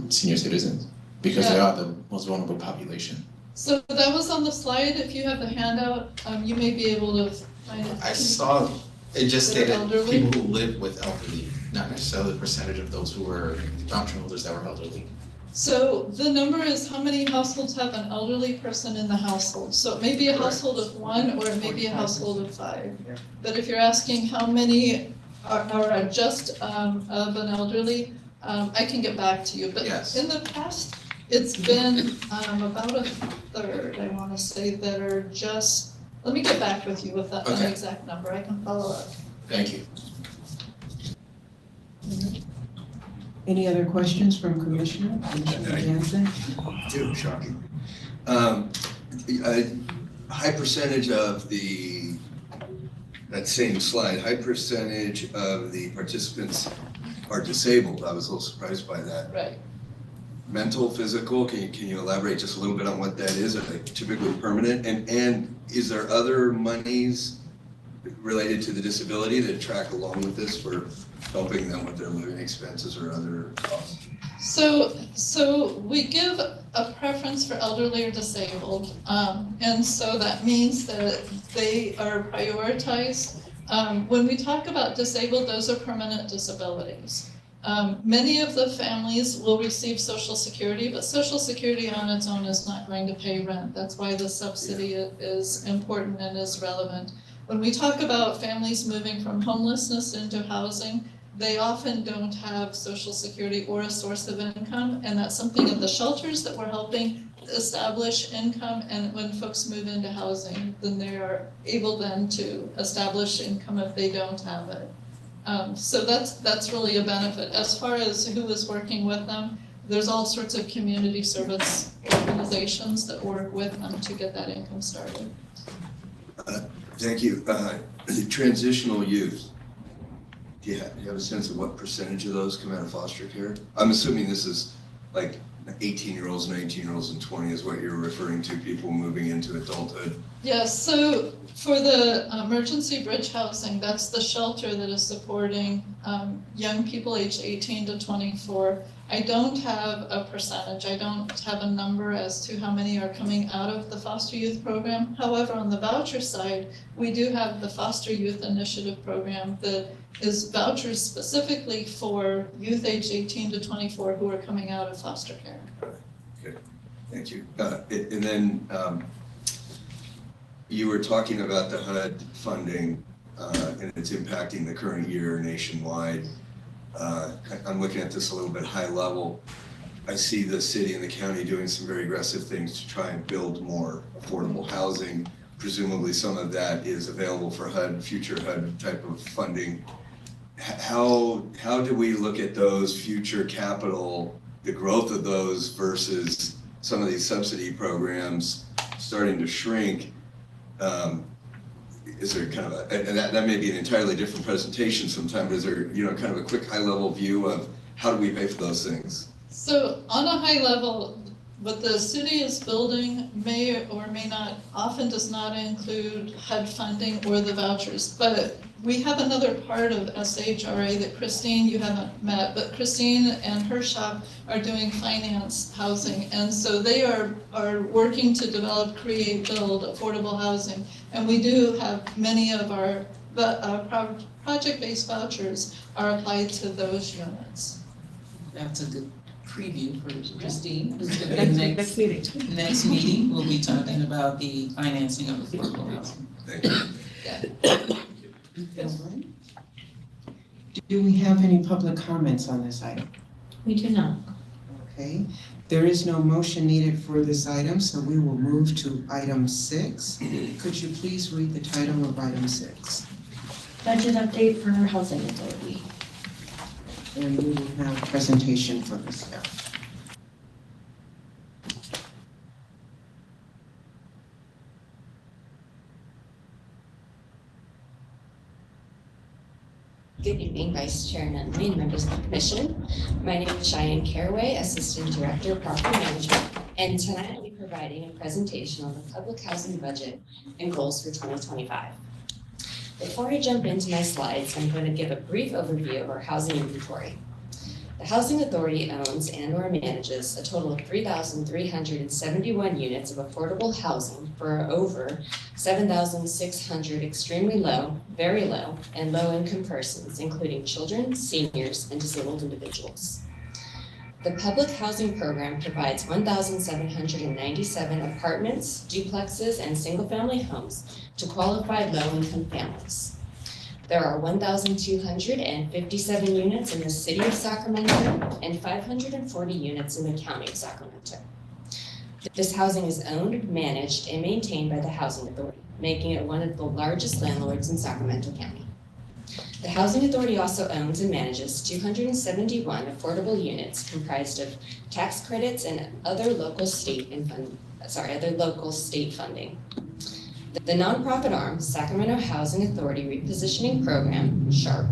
senior citizens? Because they are the most vulnerable population. So that was on the slide. If you have the handout, you may be able to find it. I saw it just stated elderly. people who live with elderly. not necessarily the percentage of those who were voucher holders that were elderly. So the number is how many households have an elderly person in the household. So it may be a household of one, or it may be a household of 5. But if you're asking how many are just of an elderly, I can get back to you. But in the past, it's been about a third, I want to say, that are just, let me get back with you with that an exact number. I can follow up. Thank you. Any other questions from Commissioner Jansen? Too shocking. A high percentage of that same slide, high percentage of the participants are disabled. I was a little surprised by that. Right. Mental, physical, can you elaborate just a little bit on what that is? Are they typically permanent? And is there other monies related to the disability that track along with this for helping them with their living expenses or other costs? So we give a preference for elderly or disabled, and so that means that they are prioritized. When we talk about disabled, those are permanent disabilities. Many of the families will receive Social Security, but Social Security on its own is not going to pay rent. That's why the subsidy is important and is relevant. When we talk about families moving from homelessness into housing, they often don't have Social Security or a source of income, and that's something in the shelters that we're helping establish income, and when folks move into housing, then they are able then to establish income if they don't have it. So that's really a benefit. As far as who is working with them, there's all sorts of community service organizations that work with them to get that income started. Thank you. The transitional youth, do you have a sense of what percentage of those come out of foster care? I'm assuming this is like 18-year-olds, 19-year-olds, and 20 is what you're referring to, people moving into adulthood. Yes, so for the emergency bridge housing, that's the shelter that is supporting young people aged 18 to 24. I don't have a percentage. I don't have a number as to how many are coming out of the foster youth program. However, on the voucher side, we do have the Foster Youth Initiative program that is vouchers specifically for youth aged 18 to 24 who are coming out of foster care. Okay, thank you. And then you were talking about the HUD funding and it's impacting the current year nationwide. I'm looking at this a little bit high level. I see the city and the county doing some very aggressive things to try and build more affordable housing. Presumably some of that is available for HUD, future HUD type of funding. How do we look at those future capital, the growth of those versus some of these subsidy programs starting to shrink? Is there kind of a, and that may be an entirely different presentation sometime, but is there, kind of a quick high level view of how do we pay for those things? So on a high level, what the city is building may or may not, often does not include HUD funding or the vouchers, but we have another part of SHRA that Christine, you haven't met, but Christine and her shop are doing finance housing. And so they are working to develop, create, build affordable housing. And we do have many of our project-based vouchers are applied to those units. That's a good preview for Christine. Next meeting, we'll be talking about the financing of affordable housing. Thank you. Yeah. Do we have any public comments on this item? We do not. Okay, there is no motion needed for this item, so we will move to item 6. Could you please read the title of item 6? Budget update for housing authority. And we will have a presentation for the staff. Good evening, Vice Chair Nunley and members of the Commission. My name is Cheyenne Caraway, Assistant Director of Property Management, and tonight I'll be providing a presentation on the public housing budget and goals for 2025. Before I jump into my slides, I'm going to give a brief overview of our housing inventory. The Housing Authority owns and/or manages a total of 3,371 units of affordable housing for over 7,600 extremely low, very low, and low-income persons, including children, seniors, and disabled individuals. The public housing program provides 1,797 apartments, duplexes, and single-family homes to qualified low-income families. There are 1,257 units in the city of Sacramento and 540 units in the county of Sacramento. This housing is owned, managed, and maintained by the Housing Authority, making it one of the largest landlords in Sacramento County. The Housing Authority also owns and manages 271 affordable units comprised of tax credits and other local state funding. The nonprofit arm, Sacramento Housing Authority Repositioning Program, SHRA,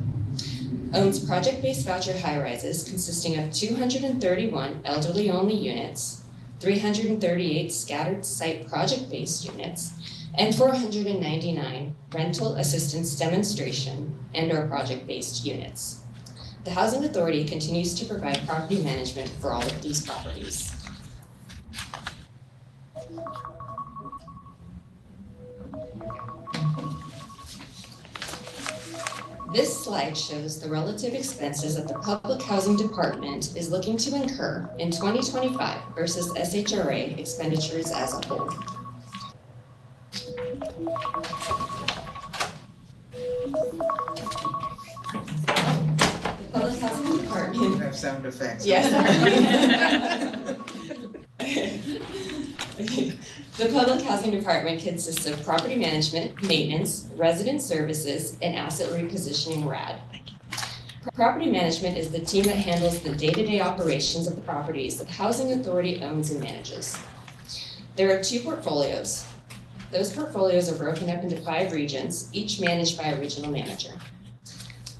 owns project-based voucher high-rises consisting of 231 elderly-only units, 338 scattered site project-based units, and 499 rental assistance demonstration and/or project-based units. The Housing Authority continues to provide property management for all of these properties. This slide shows the relative expenses that the Public Housing Department is looking to incur in 2025 versus SHRA expenditures as a whole. The Public Housing Department. You have sound effects. Yes. The Public Housing Department consists of property management, maintenance, resident services, and asset repositioning RAD. Property management is the team that handles the day-to-day operations of the properties that the Housing Authority owns and manages. There are 2 portfolios. Those portfolios are broken up into 5 regions, each managed by a regional manager.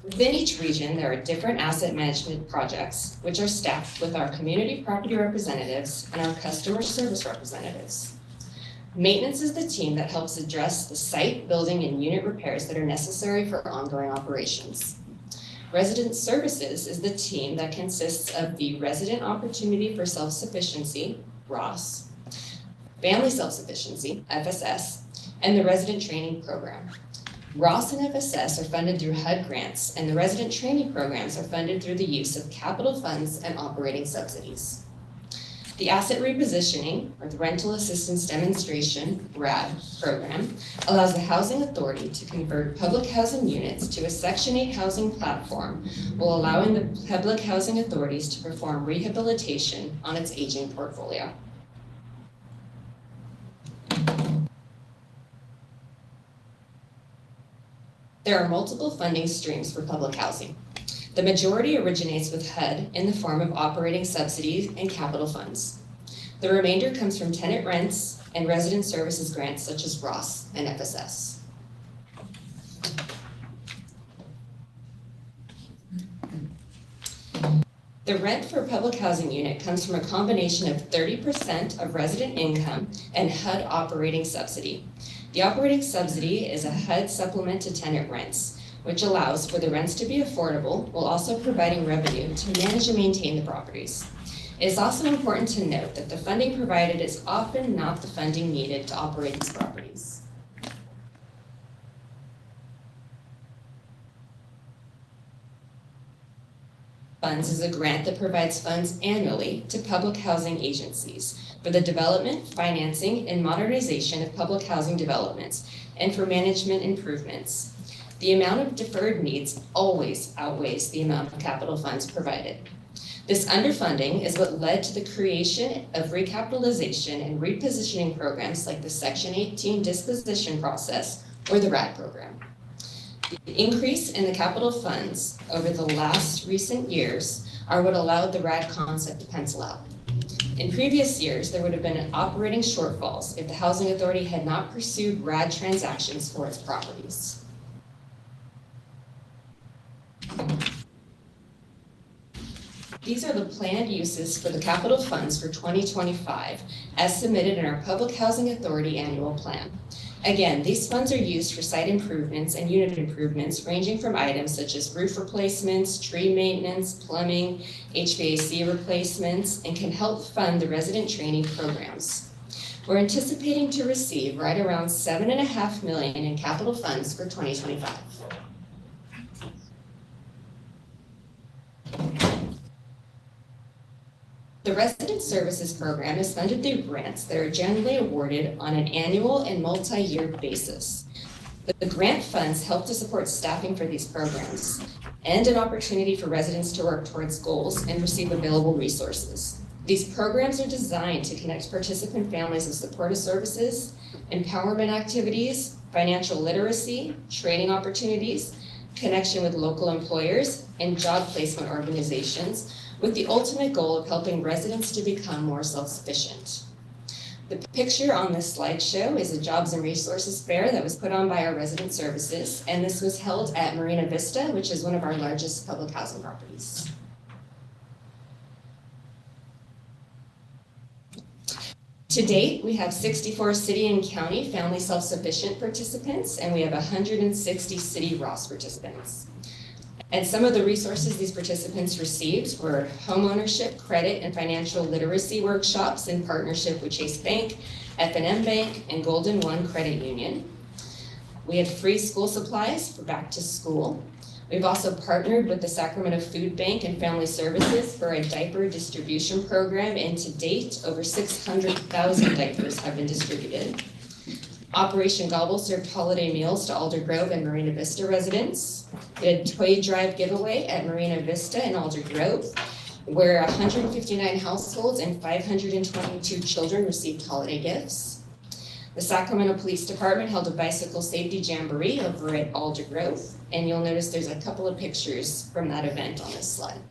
Within each region, there are different asset management projects, which are staffed with our community property representatives and our customer service representatives. Maintenance is the team that helps address the site, building, and unit repairs that are necessary for ongoing operations. Resident Services is the team that consists of the Resident Opportunity for Self-Sufficiency, ROS, Family Self-Sufficiency, FSS, and the Resident Training Program. ROS and FSS are funded through HUD grants, and the resident training programs are funded through the use of capital funds and operating subsidies. The Asset Repositioning, or the Rental Assistance Demonstration, RAD, program allows the Housing Authority to convert public housing units to a Section 8 housing platform while allowing the public housing authorities to perform rehabilitation on its aging portfolio. There are multiple funding streams for public housing. The majority originates with HUD in the form of operating subsidies and capital funds. The remainder comes from tenant rents and resident services grants such as ROS and FSS. The rent for a public housing unit comes from a combination of 30% of resident income and HUD operating subsidy. The operating subsidy is a HUD supplement to tenant rents, which allows for the rents to be affordable while also providing revenue to manage and maintain the properties. It is also important to note that the funding provided is often not the funding needed to operate these properties. Funds is a grant that provides funds annually to public housing agencies for the development, financing, and modernization of public housing developments and for management improvements. The amount of deferred needs always outweighs the amount of capital funds provided. This underfunding is what led to the creation of recapitalization and repositioning programs like the Section 18 disposition process or the RAD program. The increase in the capital funds over the last recent years are what allowed the RAD concept to pencil out. In previous years, there would have been operating shortfalls if the Housing Authority had not pursued RAD transactions for its properties. These are the planned uses for the capital funds for 2025 as submitted in our Public Housing Authority annual plan. Again, these funds are used for site improvements and unit improvements ranging from items such as roof replacements, tree maintenance, plumbing, HVAC replacements, and can help fund the resident training programs. We're anticipating to receive right around $7.5 million in capital funds for 2025. The Resident Services Program is funded through grants that are generally awarded on an annual and multi-year basis. The grant funds help to support staffing for these programs and an opportunity for residents to work towards goals and receive available resources. These programs are designed to connect participant families with supportive services, empowerment activities, financial literacy, training opportunities, connection with local employers, and job placement organizations, with the ultimate goal of helping residents to become more self-sufficient. The picture on this slideshow is a Jobs and Resources Fair that was put on by our resident services, and this was held at Marina Vista, which is one of our largest public housing properties. To date, we have 64 city and county family self-sufficient participants, and we have 160 city ROS participants. And some of the resources these participants received were homeownership, credit, and financial literacy workshops in partnership with Chase Bank, F&M Bank, and Golden One Credit Union. We had free school supplies for back to school. We've also partnered with the Sacramento Food Bank and Family Services for a diaper distribution program, and to date, over 600,000 diapers have been distributed. Operation Gobble served holiday meals to Alder Grove and Marina Vista residents. We had a toy drive giveaway at Marina Vista and Alder Grove, where 159 households and 522 children received holiday gifts. The Sacramento Police Department held a bicycle safety jamboree over at Alder Grove, and you'll notice there's a couple of pictures from that event on this slide.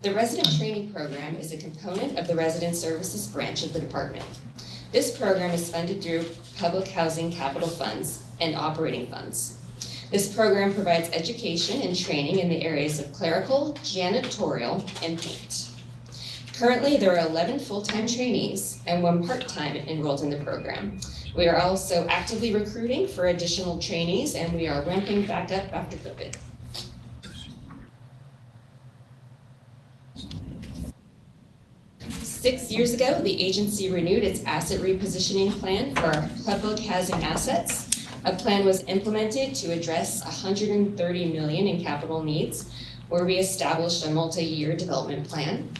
The Resident Training Program is a component of the Resident Services branch of the department. This program is funded through public housing capital funds and operating funds. This program provides education and training in the areas of clerical, janitorial, and paint. Currently, there are 11 full-time trainees and 1 part-time enrolled in the program. We are also actively recruiting for additional trainees, and we are ramping back up after COVID. Six years ago, the agency renewed its asset repositioning plan for our public housing assets. A plan was implemented to address $130 million in capital needs, where we established a multi-year development plan.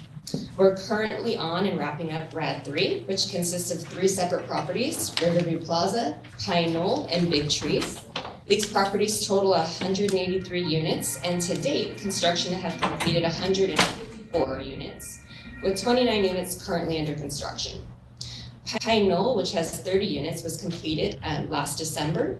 We're currently on and wrapping up RAD 3, which consists of 3 separate properties: Riverview Plaza, Pine Knoll, and Big Trees. These properties total 183 units, and to date, construction has completed 154 units, with 29 units currently under construction. Pine Knoll, which has 30 units, was completed last December.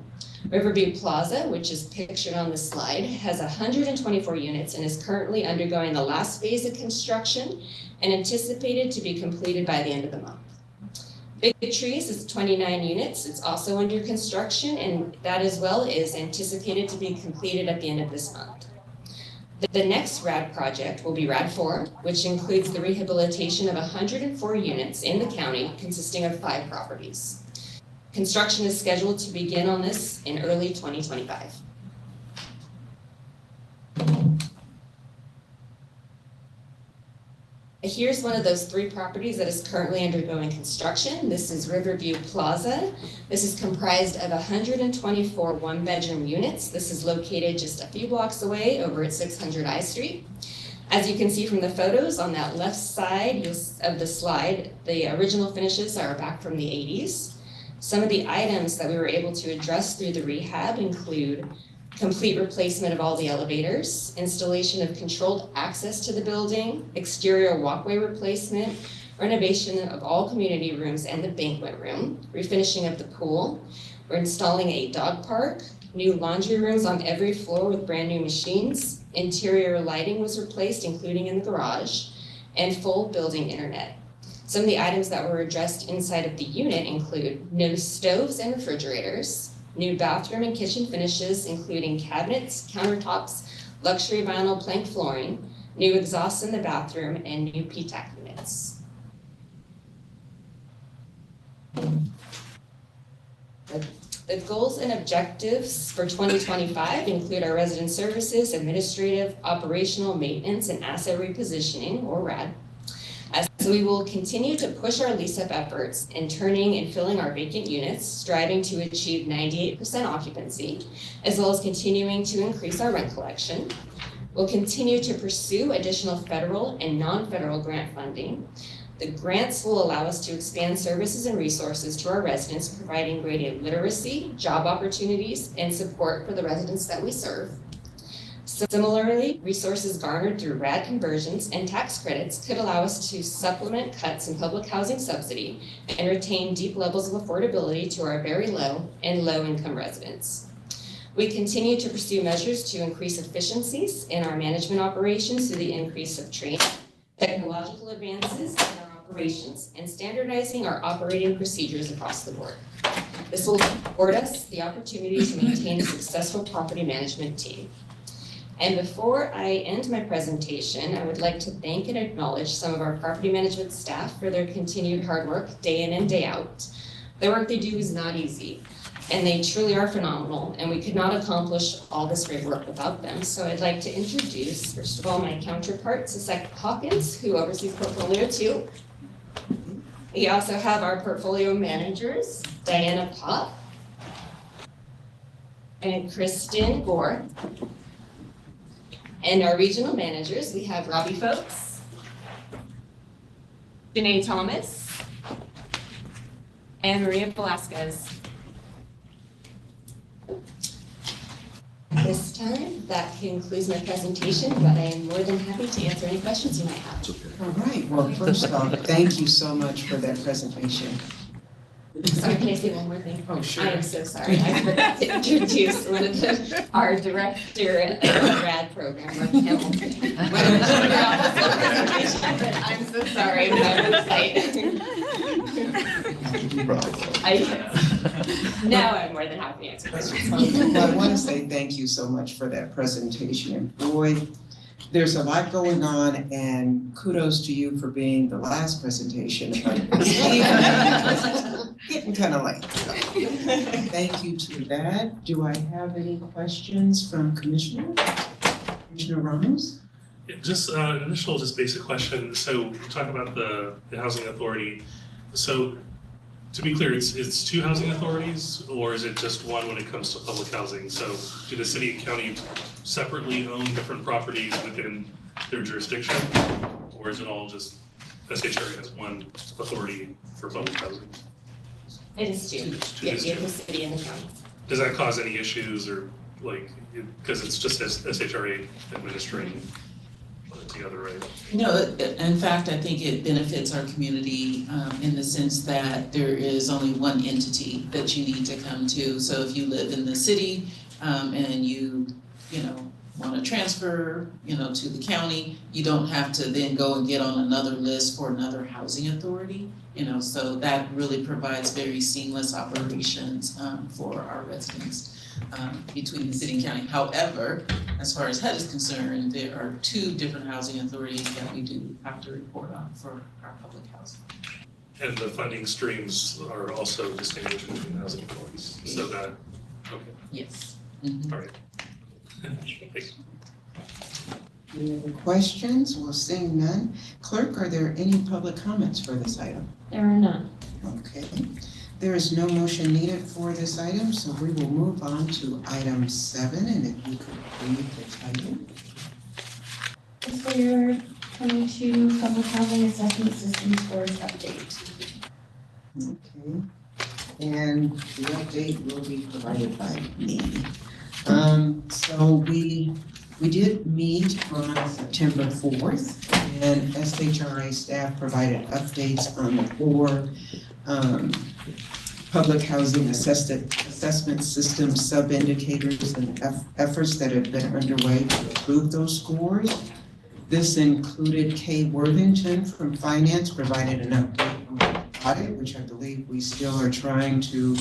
Riverview Plaza, which is pictured on the slide, has 124 units and is currently undergoing the last phase of construction and anticipated to be completed by the end of the month. Big Trees is 29 units. It's also under construction, and that as well is anticipated to be completed at the end of this month. The next RAD project will be RAD 4, which includes the rehabilitation of 104 units in the county, consisting of 5 properties. Construction is scheduled to begin on this in early 2025. Here's one of those 3 properties that is currently undergoing construction. This is Riverview Plaza. This is comprised of 124 one-bedroom units. This is located just a few blocks away over at 600 I Street. As you can see from the photos on that left side of the slide, the original finishes are back from the 80s. Some of the items that we were able to address through the rehab include complete replacement of all the elevators, installation of controlled access to the building, exterior walkway replacement, renovation of all community rooms and the banquet room, refinishing of the pool. We're installing a dog park, new laundry rooms on every floor with brand new machines, interior lighting was replaced, including in the garage, and full building internet. Some of the items that were addressed inside of the unit include new stoves and refrigerators, new bathroom and kitchen finishes, including cabinets, countertops, luxury vinyl plank flooring, new exhausts in the bathroom, and new PTAC unit. comments. The goals and objectives for 2025 include our resident services, administrative, operational, maintenance, and asset repositioning, or RAD. As we will continue to push our lease-up efforts in turning and filling our vacant units, striving to achieve 98% occupancy, as well as continuing to increase our rent collection. We'll continue to pursue additional federal and non-federal grant funding. The grants will allow us to expand services and resources to our residents, providing greater literacy, job opportunities, and support for the residents that we serve. Similarly, resources garnered through RAD conversions and tax credits could allow us to supplement cuts in public housing subsidy and retain deep levels of affordability to our very low and low-income residents. We continue to pursue measures to increase efficiencies in our management operations through the increase of training, technological advances in our operations, and standardizing our operating procedures across the board. This will afford us the opportunity to maintain a successful property management team. And before I end my presentation, I would like to thank and acknowledge some of our property management staff for their continued hard work day in and day out. The work they do is not easy, and they truly are phenomenal, and we could not accomplish all this great work without them. So I'd like to introduce, first of all, my counterpart, Sasek Hawkins, who oversees portfolio 2. We also have our portfolio managers, Diana Pop and Kristen Gore. And our regional managers, we have Robbie Folks, Janae Thomas, and Maria Velasquez. This time, that concludes my presentation, but I am more than happy to answer any questions you might have. All right, well, first off, thank you so much for that presentation. Sorry, can I say one more thing? Oh, sure. I am so sorry. I forgot to introduce our director of the RAD program, Mark Hamilton. I'm so sorry, my website. Now I'm more than happy to answer questions. Well, I want to say thank you so much for that presentation. And boy, there's a lot going on, and kudos to you for being the last presentation. Getting kind of late. Thank you to that. Do I have any questions from Commissioner Ramos? Yeah, just initial, just basic question. So we talk about the housing authority. So to be clear, it's 2 housing authorities, or is it just one when it comes to public housing? So do the city and county separately own different properties within their jurisdiction, or is it all just SHRA has one authority for public housing? It is 2. Yeah, you have the city and the county. Does that cause any issues, or like, because it's just SHRA administering together, right? No, in fact, I think it benefits our community in the sense that there is only one entity that you need to come to. So if you live in the city and you want to transfer, to the county, you don't have to then go and get on another list for another housing authority. So that really provides very seamless operations for our residents between the city and county. However, as far as HUD is concerned, there are 2 different housing authorities that we do have to report on for our public housing. And the funding streams are also distinguished between housing authorities, so that, okay. Yes. All right. Thanks. Any other questions? Well, seeing none. Clerk, are there any public comments for this item? There are none. Okay. There is no motion needed for this item, so we will move on to item 7, and if you could read the title. Fiscal year 22 Public Housing Assessment System Scores Update. Okay. And the update will be provided by me. So we did meet on September 4th, and SHRA staff provided updates on the 4 public housing assessment system sub-indicators and efforts that have been underway to improve those scores. This included Kay Worthington from Finance provided an update on the audit, which I believe we still are trying to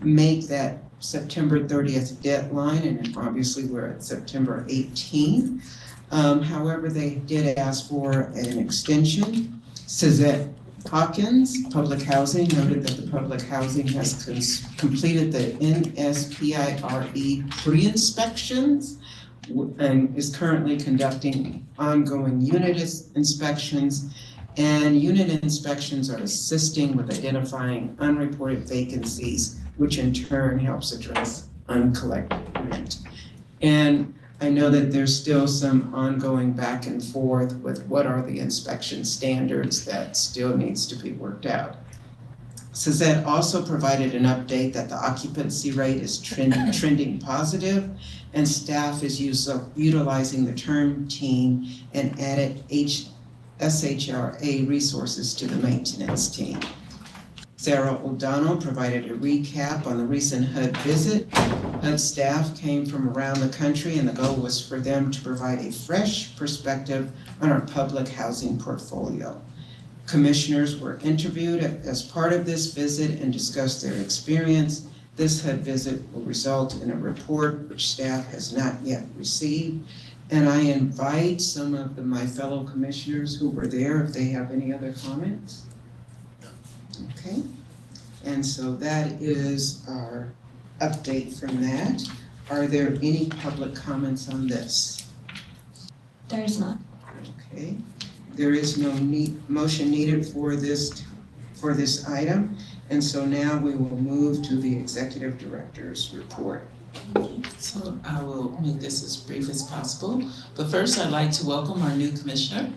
make that September 30th deadline, and obviously we're at September 18th. However, they did ask for an extension. Suzette Hawkins, Public Housing, noted that the Public Housing has completed the NSPIRE pre-inspections and is currently conducting ongoing unit inspections. And unit inspections are assisting with identifying unreported vacancies, which in turn helps address uncollected rent. And I know that there's still some ongoing back and forth with what are the inspection standards that still needs to be worked out. Suzette also provided an update that the occupancy rate is trending positive, and staff is utilizing the term team and added SHRA resources to the maintenance team. Sarah O'Donnell provided a recap on the recent HUD visit. HUD staff came from around the country, and the goal was for them to provide a fresh perspective on our public housing portfolio. Commissioners were interviewed as part of this visit and discussed their experience. This HUD visit will result in a report which staff has not yet received. And I invite some of my fellow commissioners who were there if they have any other comments. Okay, and so that is our update from that. Are there any public comments on this? There is not. Okay, there is no motion needed for this item, and so now we will move to the executive director's report. So I will make this as brief as possible, but first I'd like to welcome our new commissioner,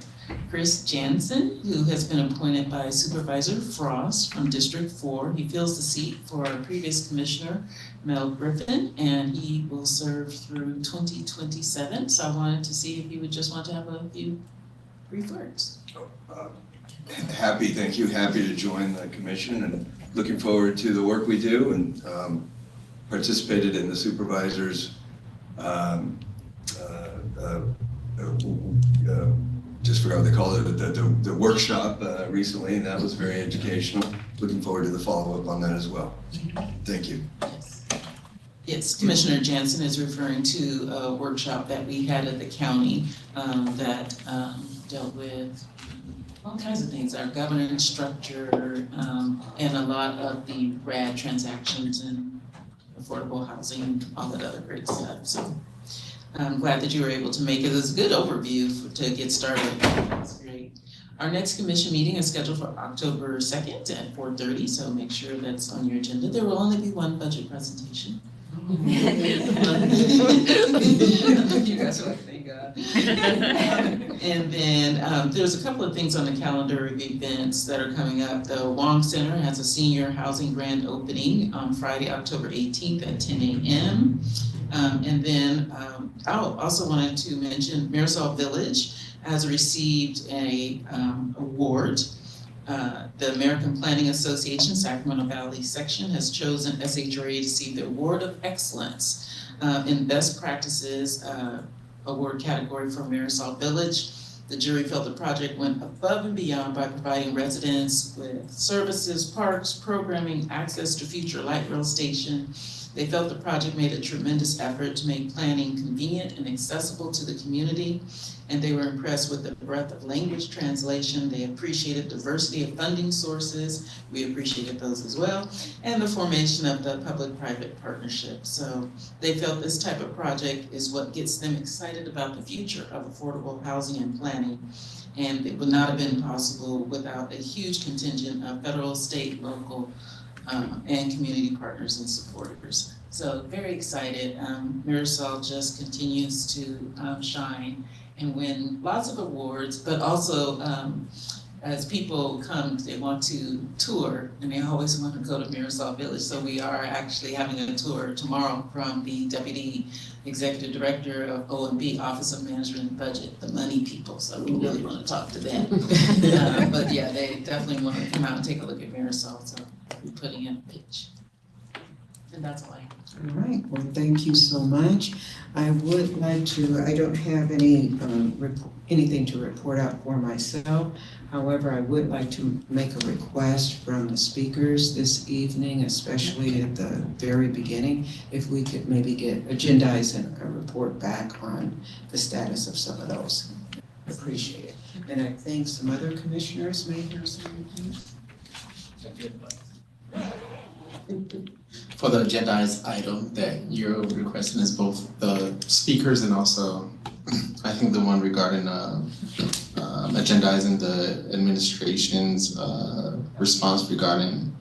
Chris Jansen, who has been appointed by Supervisor Frost from District 4. He fills the seat for our previous commissioner, Mel Griffin, and he will serve through 2027. So I wanted to see if you would just want to have a few brief words. Thank you. Happy to join the commission and looking forward to the work we do, and participated in the supervisors just forgot what they call it, the workshop recently, and that was very educational. Looking forward to the follow-up on that as well. Thank you. Yes, Commissioner Jansen is referring to a workshop that we had at the county that dealt with all kinds of things, our governance structure, and a lot of the RAD transactions and affordable housing, all that other great stuff. So I'm glad that you were able to make it. It was a good overview to get started. That's great. Our next commission meeting is scheduled for October 2nd at 4:30, so make sure that's on your agenda. There will only be one budget presentation. You guys are like, thank God. And then there's a couple of things on the calendar of events that are coming up. The Wong Center has a senior housing grand opening on Friday, October 18th at 10 a.m. And then I also wanted to mention Marisol Village has received a award. The American Planning Association Sacramento Valley section has chosen SHRA to receive the Award of Excellence in Best Practices award category for Marisol Village. The jury felt the project went above and beyond by providing residents with services, parks, programming, access to future light rail station. They felt the project made a tremendous effort to make planning convenient and accessible to the community, and they were impressed with the breadth of language translation. They appreciated diversity of funding sources. We appreciated those as well, and the formation of the public-private partnership. So they felt this type of project is what gets them excited about the future of affordable housing and planning. And it would not have been possible without a huge contingent of federal, state, local, and community partners and supporters. So very excited. Marisol just continues to shine and win lots of awards, but also as people come, they want to tour, and they always want to go to Marisol Village. So we are actually having a tour tomorrow from the Deputy Executive Director of OMB, Office of Management and Budget, the money people. So we really want to talk to them. But yeah, they definitely want to come out and take a look at Marisol. So we're putting in a pitch. And that's all I have. All right, well, thank you so much. I would like to, I don't have anything to report out for myself. However, I would like to make a request from the speakers this evening, especially at the very beginning, if we could maybe get agendize and a report back on the status of some of those. Appreciate it. and I think some other commissioners may have something. For the agendized item that you're requesting is both the speakers and also, I think the one regarding agendizing the administration's response regarding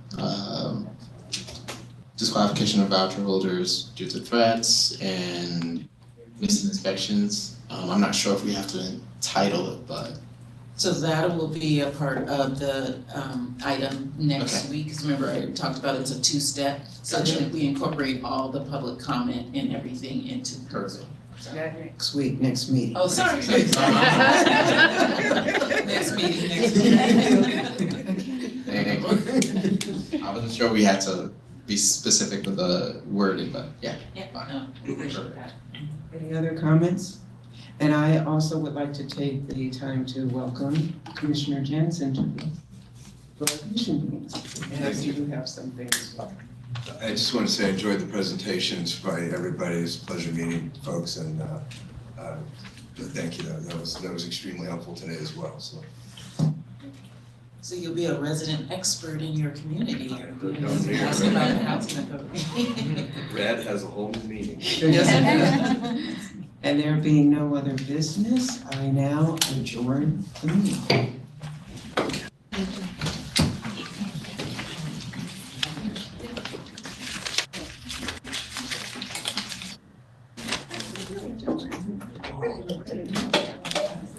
disqualification of voucher holders due to threats and missing inspections. I'm not sure if we have to title it, but. So that will be a part of the item next week, because remember I talked about it's a two-step. So then we incorporate all the public comment and everything into. Perfect. Next week, next meeting. Oh, sorry. Next meeting, next meeting. I wasn't sure we had to be specific with the wording, but yeah. Yeah, no, appreciate that. Any other comments? And I also would like to take the time to welcome Commissioner Jensen to the commission meetings. And you do have some things. I just want to say I enjoyed the presentations by everybody. It's a pleasure meeting folks, and thank you. That was extremely helpful today as well. So you'll be a resident expert in your community. Ask about the housing authority. Red has a whole meeting. And there being no other business, I now adjourn the meeting. Thank you.